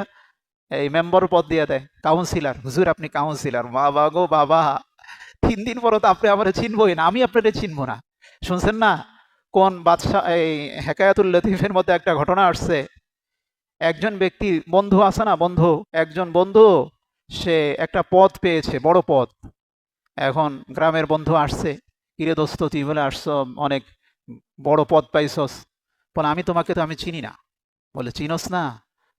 এই মেম্বার পদ দিয়ে দেয়, কাউন্সিলর, হুজুর আপনি কাউন্সিলর, বাবা গো বাবা, 3 দিন পরও তো আপনি আমার চিনবই না, আমি আপনাকে চিনবো না। শুনছেন না কোন বাদশাহ, এই হেকায়াতুল লতিফের মধ্যে একটা ঘটনা আসছে। একজন ব্যক্তি, বন্ধু আছে না, বন্ধু, একজন বন্ধু, সে একটা পদ পেয়েছে, বড় পদ। এখন গ্রামের বন্ধু আসছে, কিরে দোস্ত, তুই বলে আসছো, অনেক বড় পদ পাইছস। বলে আমি তোমাকে তো আমি চিনি না। বলে চিনস না?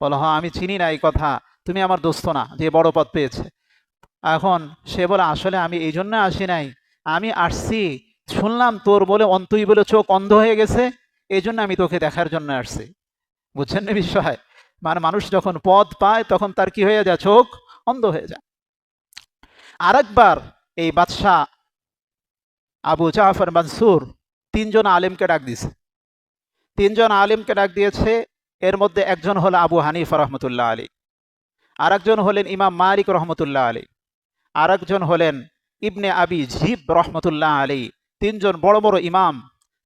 বলো হ্যাঁ আমি চিনি না, এই কথা, তুমি আমার দোস্ত না যে বড় পদ পেয়েছে। এখন সে বলে আসলে আমি এই জন্য আসি নাই, আমি আসছি, শুনলাম তোর বলে তুই বলে চোখ অন্ধ হয়ে গেছে, এই জন্য আমি তোকে দেখার জন্য আসছি। বুঝছেন না বিষয়? মানে মানুষ যখন পদ পায় তখন তার কি হয়ে যায়, চোখ অন্ধ হয়ে যায়। আরেকবার এই বাদশাহ আবু জাফর মানসুর তিনজন আলেমকে ডাক দিয়েছে। তিনজন আলেমকে ডাক দিয়েছে। এর মধ্যে একজন হলো আবু হানিফা রহমতুল্লাহ আলী, আরেকজন হলেন ইমাম মালিক রহমতুল্লাহ আলী, আরেকজন হলেন ইবনে আবি জিব রহমতুল্লাহ আলী। তিনজন বড় বড় ইমাম।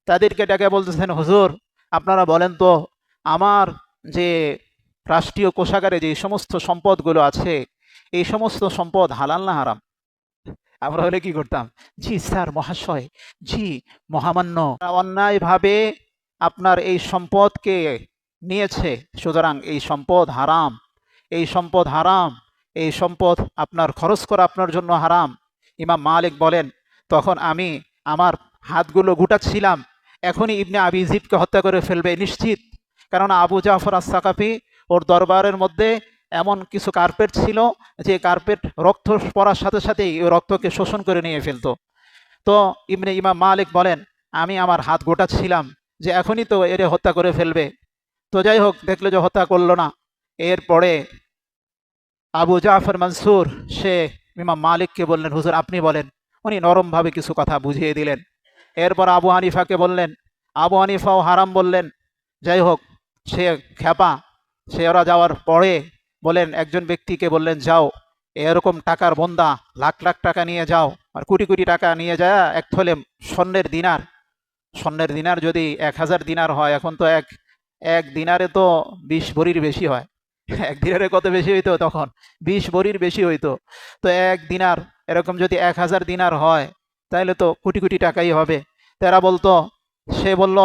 তাদেরকে ডেকে বলতেছেন, হুজুর আপনারা বলেন তো, আমার যে রাষ্ট্রীয় কোষাগারে যে সমস্ত সম্পদগুলো আছে, এই সমস্ত সম্পদ হালাল না হারাম? আমরা হলে কি করতাম, জি স্যার মহাশয়, জি মহামান্য, অন্যায়ভাবে আপনার এই সম্পদকে নিয়েছে, সুতরাং এই সম্পদ হারাম, এই সম্পদ হারাম, এই সম্পদ আপনার খরচ করা আপনার জন্য হারাম। ইমাম মালিক বলেন, তখন আমি আমার হাতগুলো গুটাচ্ছিলাম, এখনই ইবনে আবি জিবকে হত্যা করে ফেলবে নিশ্চিত। কারণ আবু জাফর আস-সাকাফি, ওর দরবারের মধ্যে এমন কিছু কার্পেট ছিল যে কার্পেট রক্ত পড়ার সাথে সাথেই ওই রক্তকে শোষণ করে নিয়ে ফেলতো। তো ইমাম মালিক বলেন, আমি আমার হাত গোটাচ্ছিলাম যে এখনই তো এরে হত্যা করে ফেলবে। তো যাই হোক, দেখলো যে হত্যা করলো না। এরপরে আবু জাফর মনসুর সে ইমাম মালিককে বললেন, হুজুর আপনি বলেন। উনি নরমভাবে কিছু কথা বুঝিয়ে দিলেন। এরপর আবু হানিফাকে বললেন, আবু হানিফাও হারাম বললেন। যাই হোক, সে খ্যাপা, সে ওরা যাওয়ার পরে বলেন, একজন ব্যক্তিকে বললেন, যাও এরকম টাকার বন্দা, লাখ লাখ টাকা নিয়ে যাও, আর কোটি কোটি টাকা নিয়ে যায় এক থলে স্বর্ণের দিনার। স্বর্ণের দিনার যদি 1000 দিনার হয়, এখন তো এক এক দিনারে তো 20 ভরির বেশি হয়। এক দিনারে কত বেশি হইতো তখন, 20 ভরির বেশি হইতো। তো এক দিনার এরকম যদি 1000 দিনার হয়, তাহলে তো কোটি কোটি টাকাই হবে। তারা বলতো, সে বলল,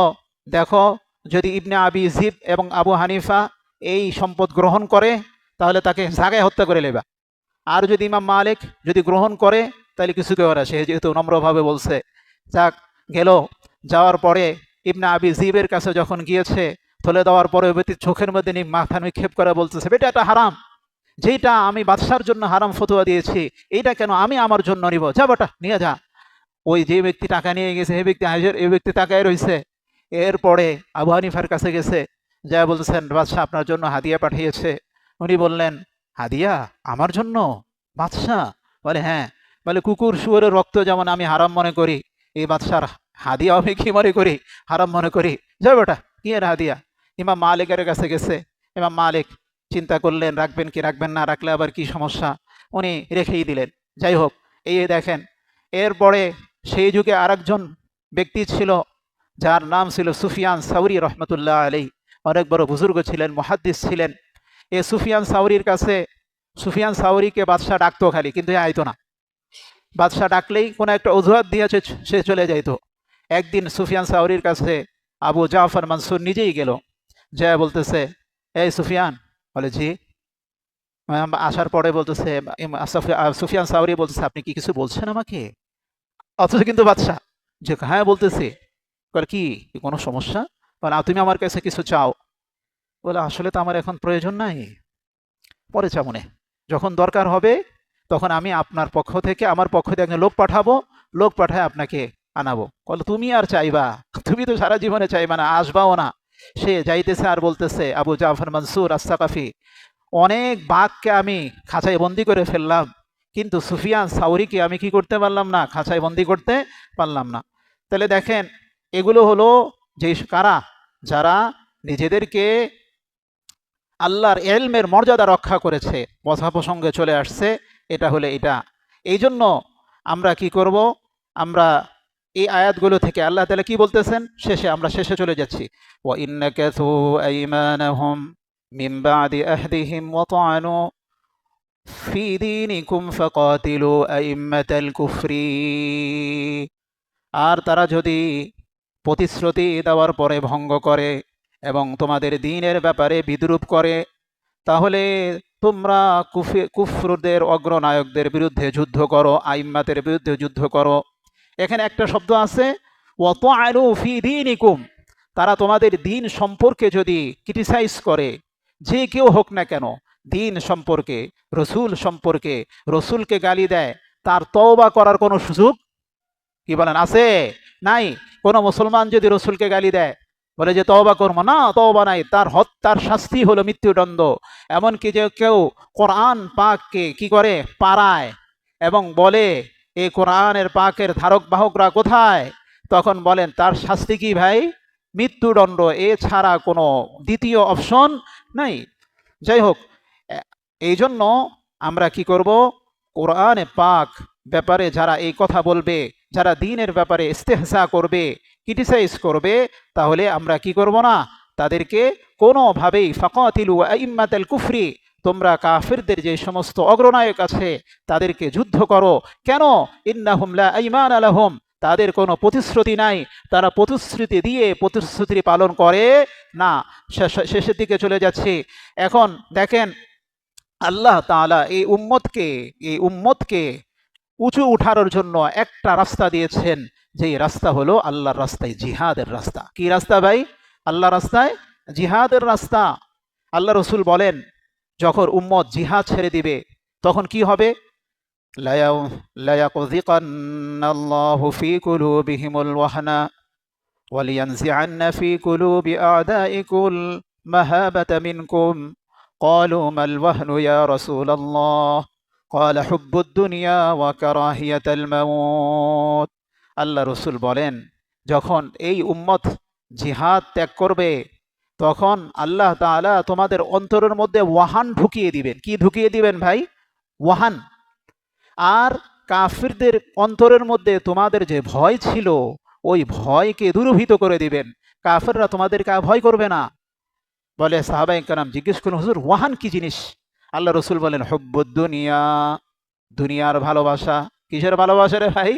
দেখো যদি ইবনে আবি জিব এবং আবু হানিফা এই সম্পদ গ্রহণ করে, তাহলে তাকে জায়গায় হত্যা করে নেবা। আর যদি ইমাম মালিক যদি গ্রহণ করে, তাহলে কিছু কেউ না, সে যেহেতু নম্রভাবে বলছে। যাক, গেল। যাওয়ার পরে ইবনে আবি জিবের কাছে যখন গিয়েছে, থলে দেওয়ার পরে ওই ব্যক্তির চোখের মধ্যে মাথা নিক্ষেপ করে বলতেছে, বেটা এটা হারাম, যেটা আমি বাদশার জন্য হারাম ফতোয়া দিয়েছি, এইটা কেন আমি আমার জন্য নিব, যা বেটা নিয়ে যা। ওই যে ব্যক্তি টাকা নিয়ে গেছে, এই ব্যক্তি হাজির, এই ব্যক্তি তাকায় রয়েছে। এরপরে আবু হানিফার কাছে গেছে, যা বলতেছেন, বাদশাহ আপনার জন্য হাদিয়া পাঠিয়েছে। উনি বললেন, হাদিয়া আমার জন্য? বাদশাহ বলে, হ্যাঁ। বলে, কুকুর শুয়োরের রক্ত যেমন আমি হারাম মনে করি, এই বাদশার হাদিয়া আমি কি মনে করি, হারাম মনে করি। যাও বেটা, কি এর হাদিয়া? ইমাম মালিকের কাছে গেছে। ইমাম মালিক চিন্তা করলেন, রাখবেন কি রাখবেন না, রাখলে আবার কি সমস্যা, উনি রেখেই দিলেন। যাই হোক, এই দেখেন, এরপরে সেই যুগে আরেকজন ব্যক্তি ছিল, যার নাম ছিল সুফিয়ান সাউরি রহমতুল্লাহ আলী। অনেক বড় বুজুর্গ ছিলেন, মুহাদ্দিস ছিলেন। এ সুফিয়ান সাউরির কাছে, সুফিয়ান সাউরিকে বাদশাহ ডাকতো খালি, কিন্তু আইতো না। বাদশাহ ডাকলেই কোনো একটা অজুহাত দিয়ে সে চলে যাইতো। একদিন সুফিয়ান সাউরির কাছে আবু জাফর মনসুর নিজেই গেল, যা বলতেছে, এই সুফিয়ান। বলে, জি। আসার পরে বলতেছে, সুফিয়ান সাউরি বলতেছে, আপনি কি কিছু বলছেন আমাকে? অথচ কিন্তু বাদশাহ, যে হ্যাঁ বলতেছি। বলে, কি কোনো সমস্যা? বলে, তুমি আমার কাছে কিছু চাও? বলে, আসলে তো আমার এখন প্রয়োজন নাই, পরে চামনে, যখন দরকার হবে তখন আমি আপনার পক্ষ থেকে, আমার পক্ষ থেকে একজন লোক পাঠাবো, লোক পাঠায় আপনাকে আনাবো। বলে, তুমি আর চাইবা? তুমি তো সারা জীবনে চাইবা না, আসবাও না। সে যাইতেছে আর বলতেছে, আবু জাফর মনসুর আস-সাকাফি, অনেক বাঘকে আমি খাঁচায় বন্দি করে ফেললাম, কিন্তু সুফিয়ান সাউরিকে আমি কি করতে পারলাম না, খাঁচায় বন্দি করতে পারলাম না। তাহলে দেখেন, এগুলো হলো যে কারা, যারা নিজেদেরকে আল্লাহর এলমের মর্যাদা রক্ষা করেছে। কথা প্রসঙ্গে চলে আসছে, এটা হলে এটা। এই জন্য আমরা কি করব, আমরা এই আয়াতগুলো থেকে আল্লাহ তাআলা কি বলতেছেন, শেষে আমরা শেষে চলে যাচ্ছি। ওয়া ইন্নাকাসু আইমানাহুম মিন বাদি আহদিহিম ওয়া তাআনু ফি দীনিকুম ফাকাতিলু আইম্মাতাল কুফরি। আর তারা যদি প্রতিশ্রুতি দেওয়ার পরে ভঙ্গ করে এবং তোমাদের দ্বীনের ব্যাপারে বিদ্রূপ করে, তাহলে তোমরা কুফরদের অগ্রনায়কদের বিরুদ্ধে যুদ্ধ করো, আইম্মাতের বিরুদ্ধে যুদ্ধ করো। এখানে একটা শব্দ আছে, ওয়াতা'আনু ফি দীনিকুম। তারা তোমাদের দ্বীন সম্পর্কে যদি ক্রিটিসাইজ করে, যে কেউ হোক না কেন, দ্বীন সম্পর্কে, রসুল সম্পর্কে, রসুলকে গালি দেয়, তার তওবা করার কোনো সুযোগ কি বলেন আছে? নাই। কোনো মুসলমান যদি রসুলকে গালি দেয়, বলে যে তওবা করবো না, তওবা নাই, তার হত্যার শাস্তি হলো মৃত্যুদণ্ড। এমনকি যে কেউ কোরআন পাককে কি করে পাড়ায় এবং বলে এই কোরআনের পাকের ধারক বাহকরা কোথায়, তখন বলেন তার শাস্তি কি ভাই? মৃত্যুদণ্ড, এছাড়া কোনো দ্বিতীয় অপশন নাই। যাই হোক, এই জন্য আমরা কি করব, কোরআনে পাক ব্যাপারে যারা এই কথা বলবে, যারা দ্বীনের ব্যাপারে ইস্তেহজা করবে, ক্রিটিসাইজ করবে, তাহলে আমরা কি করব না, তাদেরকে কোনোভাবেই ফাকাতিলু আইম্মাতাল কুফরি, তোমরা কাফিরদের যে সমস্ত অগ্রনায়ক আছে তাদেরকে যুদ্ধ করো। কেন? ইন্নাহুম লা আইমান লাহুম, তাদের কোনো প্রতিশ্রুতি নাই, তারা প্রতিশ্রুতি দিয়ে প্রতিশ্রুতি পালন করে না। শেষের দিকে চলে যাচ্ছে। এখন দেখেন, আল্লাহ তাআলা এই উম্মতকে উঁচু উঠানোর জন্য একটা রাস্তা দিয়েছেন, যেই রাস্তা হলো আল্লাহর রাস্তায় জিহাদের রাস্তা। কি রাস্তা ভাই? আল্লাহ রাস্তায় জিহাদের রাস্তা। আল্লাহ রসুল বলেন, যখন উম্মত জিহাদ ছেড়ে দিবে তখন কি হবে? লায়াকুযিকান্নাল্লাহু ফী কুলূবিহিমুল ওয়াহনা ওয়ালিয়ানজিআন্না ফী কুলূবি আ'দাইকুল মাহাবাতা মিনকুম ক্বালু মাল ওয়াহনু ইয়া রাসূলাল্লাহ ক্বালা হুব্বুদ দুনিয়া ওয়া কারাহিয়াতুল মাউত। আল্লাহ রসুল বলেন, যখন এই উম্মত জিহাদ ত্যাগ করবে তখন আল্লাহ তাআলা তোমাদের অন্তরের মধ্যে ওয়াহান ঢুকিয়ে দিবেন। কি ঢুকিয়ে দিবেন ভাই? ওয়াহান। আর কাফিরদের অন্তরের মধ্যে তোমাদের যে ভয় ছিল, ওই ভয়কে দূরীভূত করে দিবেন। কাফিররা তোমাদেরকে আর ভয় করবে না। বলে সাহাবায়ে কেরাম জিজ্ঞেস করুন, হুজুর ওয়াহান কি জিনিস? আল্লাহ রসুল বলেন, হুব্বুদ দুনিয়া, দুনিয়ার ভালোবাসা। কিসের ভালোবাসা রে ভাই?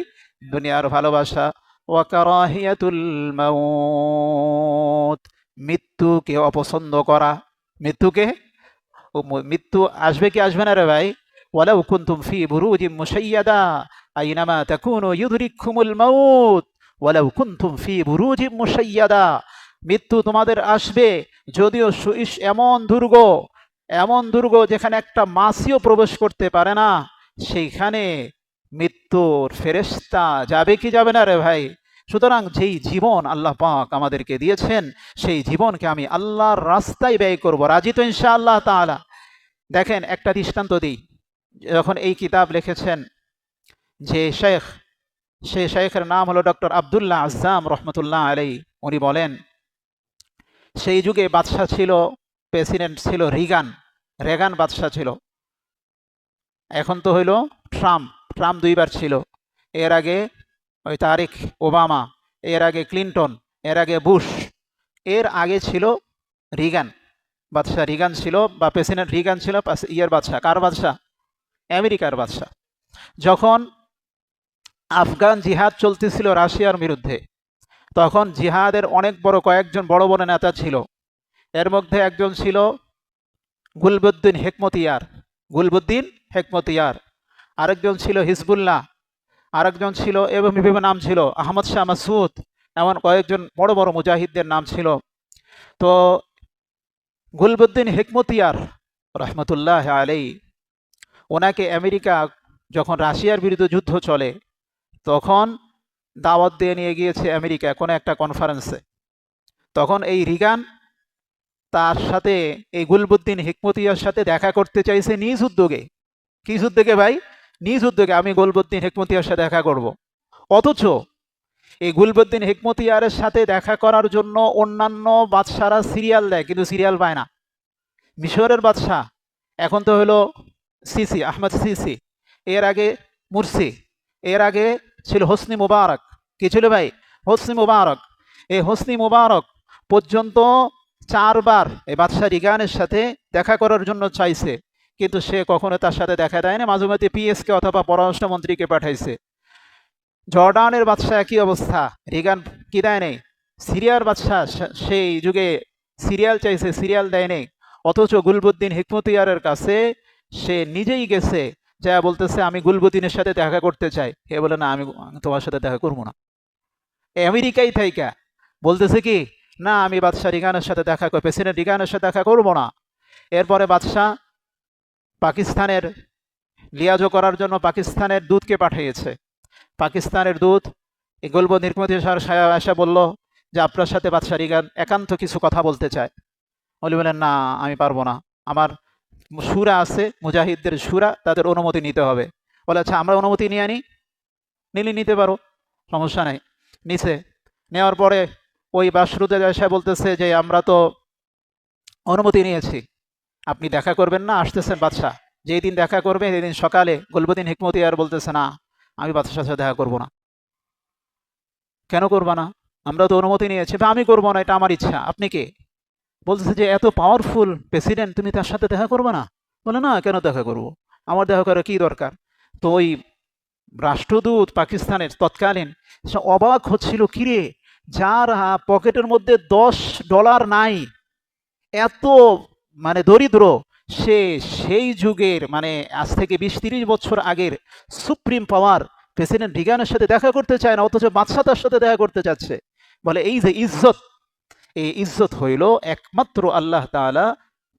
দুনিয়ার ভালোবাসা। ওয়া কারাহিয়াতুল মাউত, মৃত্যুকে অপছন্দ করা। মৃত্যুকে, মৃত্যু আসবে কি আসবে না রে ভাই? ওয়ালাউ কুনতুম ফি বুরুজিম মুশাইয়াদা আইনামা তাকুনু ইউদরিককুমুল মাউত ওয়ালাউ কুনতুম ফি বুরুজিম মুশাইয়াদা। মৃত্যু তোমাদের আসবে, যদিও এমন দুর্গ যেখানে একটা মাছিও প্রবেশ করতে পারে না, সেইখানে মৃত্যুর ফেরেশতা যাবে কি যাবে না রে ভাই? সুতরাং যেই জীবন আল্লাহ পাক আমাদেরকে দিয়েছেন, সেই জীবনকে আমি আল্লাহর রাস্তায় ব্যয় করব। রাজি তো ইনশাআল্লাহ তাআলা? দেখেন একটা দৃষ্টান্ত দিই। যখন এই কিতাব লিখেছেন যে শেখ, সেই শেখের নাম হলো ডক্টর আব্দুল্লাহ আজ্জাম রহমতুল্লাহ আলাইহি। উনি বলেন, সেই যুগে বাদশাহ ছিল, প্রেসিডেন্ট ছিল রেগান বাদশাহ ছিল। এখন তো হইল ট্রাম্প। ট্রাম্প দুইবার ছিল। এর আগে ওই তারিক ওবামা, এর আগে ক্লিন্টন, এর আগে বুশ, এর আগে ছিল রিগান। বাদশাহ রিগান ছিল, বা প্রেসিডেন্ট রিগান ছিল ইয়ের বাদশাহ। কার বাদশাহ? আমেরিকার বাদশাহ। যখন আফগান জিহাদ চলতেছিল রাশিয়ার বিরুদ্ধে, তখন জিহাদের অনেক কয়েকজন বড় বড় নেতা ছিল। এর মধ্যে একজন ছিল গুলবুদ্দিন হেকমতিয়ার, আরেকজন ছিল হিজবুল্লাহ, আরেকজন ছিল, এবং বিভিন্ন নাম ছিল, আহমদ শাহ মাসুদ, এমন কয়েকজন বড় বড় মুজাহিদদের নাম ছিল। তো গুলবুদ্দিন হেকমতিয়ার রহমতুল্লাহ আলাই, ওনাকে আমেরিকা যখন রাশিয়ার বিরুদ্ধে যুদ্ধ চলে, তখন দাওয়াত দিয়ে নিয়ে গিয়েছে আমেরিকা কোনো একটা কনফারেন্সে। তখন এই রিগান তার সাথে, এই গুলবুদ্দিন হেকমতিয়ার সাথে দেখা করতে চাইছে নিজ উদ্যোগে। কি উদ্যোগে ভাই? নিজ উদ্যোগে, আমি গুলবুদ্দিন হেকমতিয়ার সাথে দেখা করব। অথচ এই গুলবুদ্দিন হেকমতিয়ারের সাথে দেখা করার জন্য অন্যান্য বাদশারা সিরিয়াল দেয়, কিন্তু সিরিয়াল পায় না। মিশরের বাদশাহ এখন তো হলো সিসি, আহমদ সিসি, এর আগে মুরসি, এর আগে ছিল হোসনি মুবারক। কি ছিল ভাই? হোসনি মুবারক। এই হোসনি মুবারক পর্যন্ত 4 বার এই বাদশাহ রিগানের সাথে দেখা করার জন্য চাইছে, কিন্তু সে কখনো তার সাথে দেখা দেয় না। মাঝে মাঝে পিএসকে অথবা পররাষ্ট্রমন্ত্রীকে পাঠাইছে। জর্ডানের বাদশাহ একই অবস্থা, রিগান কি দেয় নেই। সিরিয়ার বাদশাহ সেই যুগে সিরিয়াল চাইছে, সিরিয়াল দেয় নেই। অথচ গুলবুদ্দিন হেকমতিয়ারের কাছে সে নিজেই গেছে, যা বলতেছে আমি গুলবুদ্দিনের সাথে দেখা করতে চাই। হে বলে, না, আমি তোমার সাথে দেখা করবো না। আমেরিকাই থাইকা বলতেছে কি, না, আমি বাদশাহ রিগানের সাথে দেখা করব, প্রেসিডেন্ট রিগানের সাথে দেখা করবো না। এরপরে বাদশাহ পাকিস্তানের লিয়াজো করার জন্য পাকিস্তানের দূতকে পাঠিয়েছে। পাকিস্তানের দূত গুলবুদ্দিন হেকমতিয়ার এসে বলল যে আপনার সাথে বাদশাহ রিগান একান্ত কিছু কথা বলতে চায়। উনি বলেন, না আমি পারবো না, আমার সুরা আছে, মুজাহিদদের সুরা, তাদের অনুমতি নিতে হবে। বলে আচ্ছা আমরা অনুমতি নিয়ে আনি। নিতে পারো, সমস্যা নাই। নিচে নেওয়ার পরে ওই বাসরুতে এসে বলতেছে যে আমরা তো অনুমতি নিয়েছি, আপনি দেখা করবেন না, আসতেছেন বাদশাহ, যেই দিন দেখা করবে সেই দিন সকালে। গুলবুদ্দিন হিকমতিয়ার বলতেছে, না আমি বাদশার সাথে দেখা করব না। কেন করবা না? আমরা তো অনুমতি নিয়েছি। বা আমি করবো না, এটা আমার ইচ্ছা। আপনি কে? বলতেছে যে এত পাওয়ারফুল প্রেসিডেন্ট, তুমি তার সাথে দেখা করবে না? বলে না, কেন দেখা করব, আমার দেখা করার কি দরকার? তো ওই রাষ্ট্রদূত পাকিস্তানের তৎকালীন সে অবাক হচ্ছিল, কিরে যার পকেটের মধ্যে $10 নাই, এত মানে দরিদ্র, সে সেই যুগের মানে আজ থেকে 20-30 বছর আগের সুপ্রিম পাওয়ার প্রেসিডেন্ট রিগানের সাথে দেখা করতে চায় না, অথচ বাদশা তার সাথে দেখা করতে চাচ্ছে। বলে এই যে ইজ্জত, এই ইজ্জত হইল একমাত্র আল্লাহ তাআলা,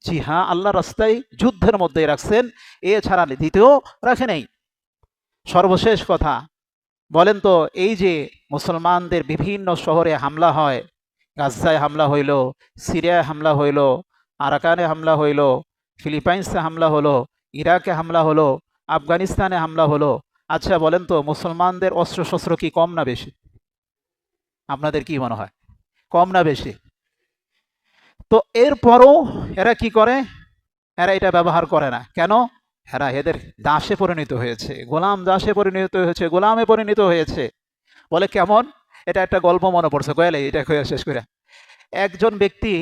জি হ্যাঁ, আল্লাহ রাস্তায় যুদ্ধের মধ্যে রাখছেন, এছাড়া দ্বিতীয় রাখে নাই। সর্বশেষ কথা বলেন তো, এই যে মুসলমানদের বিভিন্ন শহরে হামলা হয়, গাজায় হামলা হইল, সিরিয়ায় হামলা হইল, আরাকানে হামলা হইল, ফিলিপাইন্সে হামলা হলো, ইরাকে হামলা হলো, আফগানিস্তানে হামলা হলো, আচ্ছা বলেন তো মুসলমানদের অস্ত্রশস্ত্র কি কম না বেশি? আপনাদের কি মনে হয়, কম না বেশি? তো এরপরও এরা কি করে? এরা এটা ব্যবহার করে না কেন? এরা এদের দাসে পরিণত হয়েছে, গোলাম দাসে পরিণত হয়েছে, গোলামে পরিণত হয়েছে। বলে কেমন? এটা একটা গল্প মনে পড়ছে, কয়ালে এটা কয়ে শেষ করে। একজন ব্যক্তি,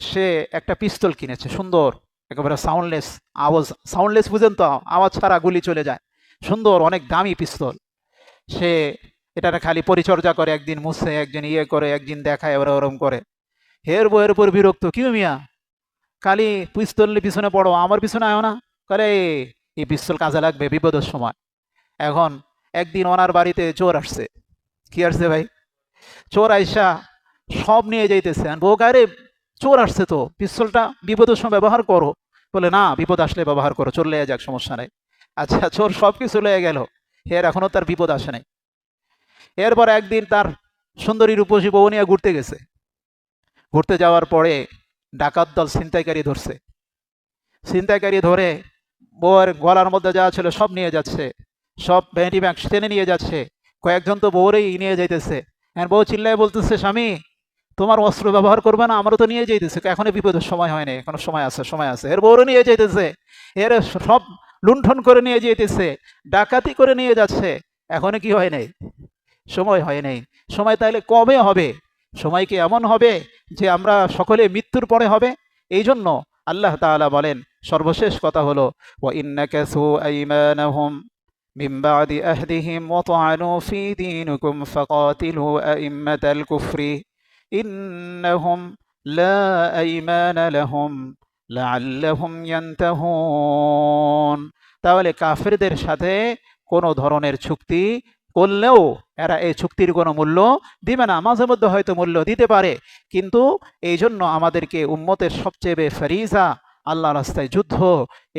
সে একটা পিস্তল কিনেছে, সুন্দর, একেবারে সাউন্ডলেস, আওয়াজ সাউন্ডলেস, বুঝেন তো, আওয়াজ ছাড়া গুলি চলে যায়, সুন্দর অনেক দামি পিস্তল। সে এটা খালি পরিচর্যা করে, একদিন মুছে, একদিন ইয়ে করে, একদিন দেখায়, ওরা ওরম করে। হের বইয়ের উপর বিরক্ত, কি মিয়া খালি পিস্তল পিছনে পড়ো, আমার পিছনে আয় না। করে এই পিস্তল কাজে লাগবে বিপদের সময়। এখন একদিন ওনার বাড়িতে চোর আসছে। কি আসছে ভাই? চোর আইসা সব নিয়ে যাইতেছে। বউ গায়ে, চোর আসছে তো, পিস্তলটা বিপদের সময় ব্যবহার করো। বলে না, বিপদ আসলে ব্যবহার করো, চোর লেগে যাক, সমস্যা নেই। আচ্ছা, চোর সব কিছু লেগে গেল, এর এখনো তার বিপদ আসে নাই। এরপর একদিন তার সুন্দরী রূপসী বউ নিয়ে ঘুরতে গেছে। ঘুরতে যাওয়ার পরে ডাকাত দল ছিনতাইকারী ধরছে। ছিনতাইকারী ধরে বউয়ের গলার মধ্যে যা ছিল সব নিয়ে যাচ্ছে, সব ভ্যানিটি ব্যাগ টেনে নিয়ে যাচ্ছে। কয়েকজন তো বউরেই নিয়ে যাইতেছে। বউ চিল্লায় বলতেছে, স্বামী তোমার অস্ত্র ব্যবহার করবে না? আমারও তো নিয়ে যাইতেছে, এখনো বিপদের সময় হয়নি, এখনো সময় আছে, সময় আছে। এর বউরও নিয়ে যাইতেছে, এর সব লুণ্ঠন করে নিয়ে যেতেছে, ডাকাতি করে নিয়ে যাচ্ছে, এখনো কি হয় নাই? সময় হয় নাই। সময় তাইলে কবে হবে? সময় কি এমন হবে যে আমরা সকলে মৃত্যুর পরে হবে? এই জন্য আল্লাহ তাআলা বলেন, সর্বশেষ কথা হলো, ওয়া ইন্নাকাসু আইমানাহুম মিন বাদি আহদিহিম ওয়া তাআনু ফি দীনিকুম ফাকাতিলু আইম্মাতাল কুফরি ইন্নাহুম লা আইমানা লাহুম লাআল্লাহুম ইয়ানতাহুন। তাহলে কাফেরদের সাথে কোনো ধরনের চুক্তি করলেও এরা এই চুক্তির কোনো মূল্য দিবে না। মাঝে মধ্যে হয়তো মূল্য দিতে পারে, কিন্তু এই জন্য আমাদেরকে উম্মতের সবচেয়ে ফরিজা আল্লাহ রাস্তায় যুদ্ধ,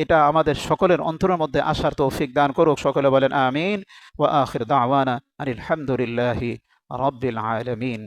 এটা আমাদের সকলের অন্তরের মধ্যে আসার তৌফিক দান করুক। সকলে বলেন আমিন। ওয়া আখির দাওয়ানা আনিল হামদুলিল্লাহি রাব্বিল আলামিন।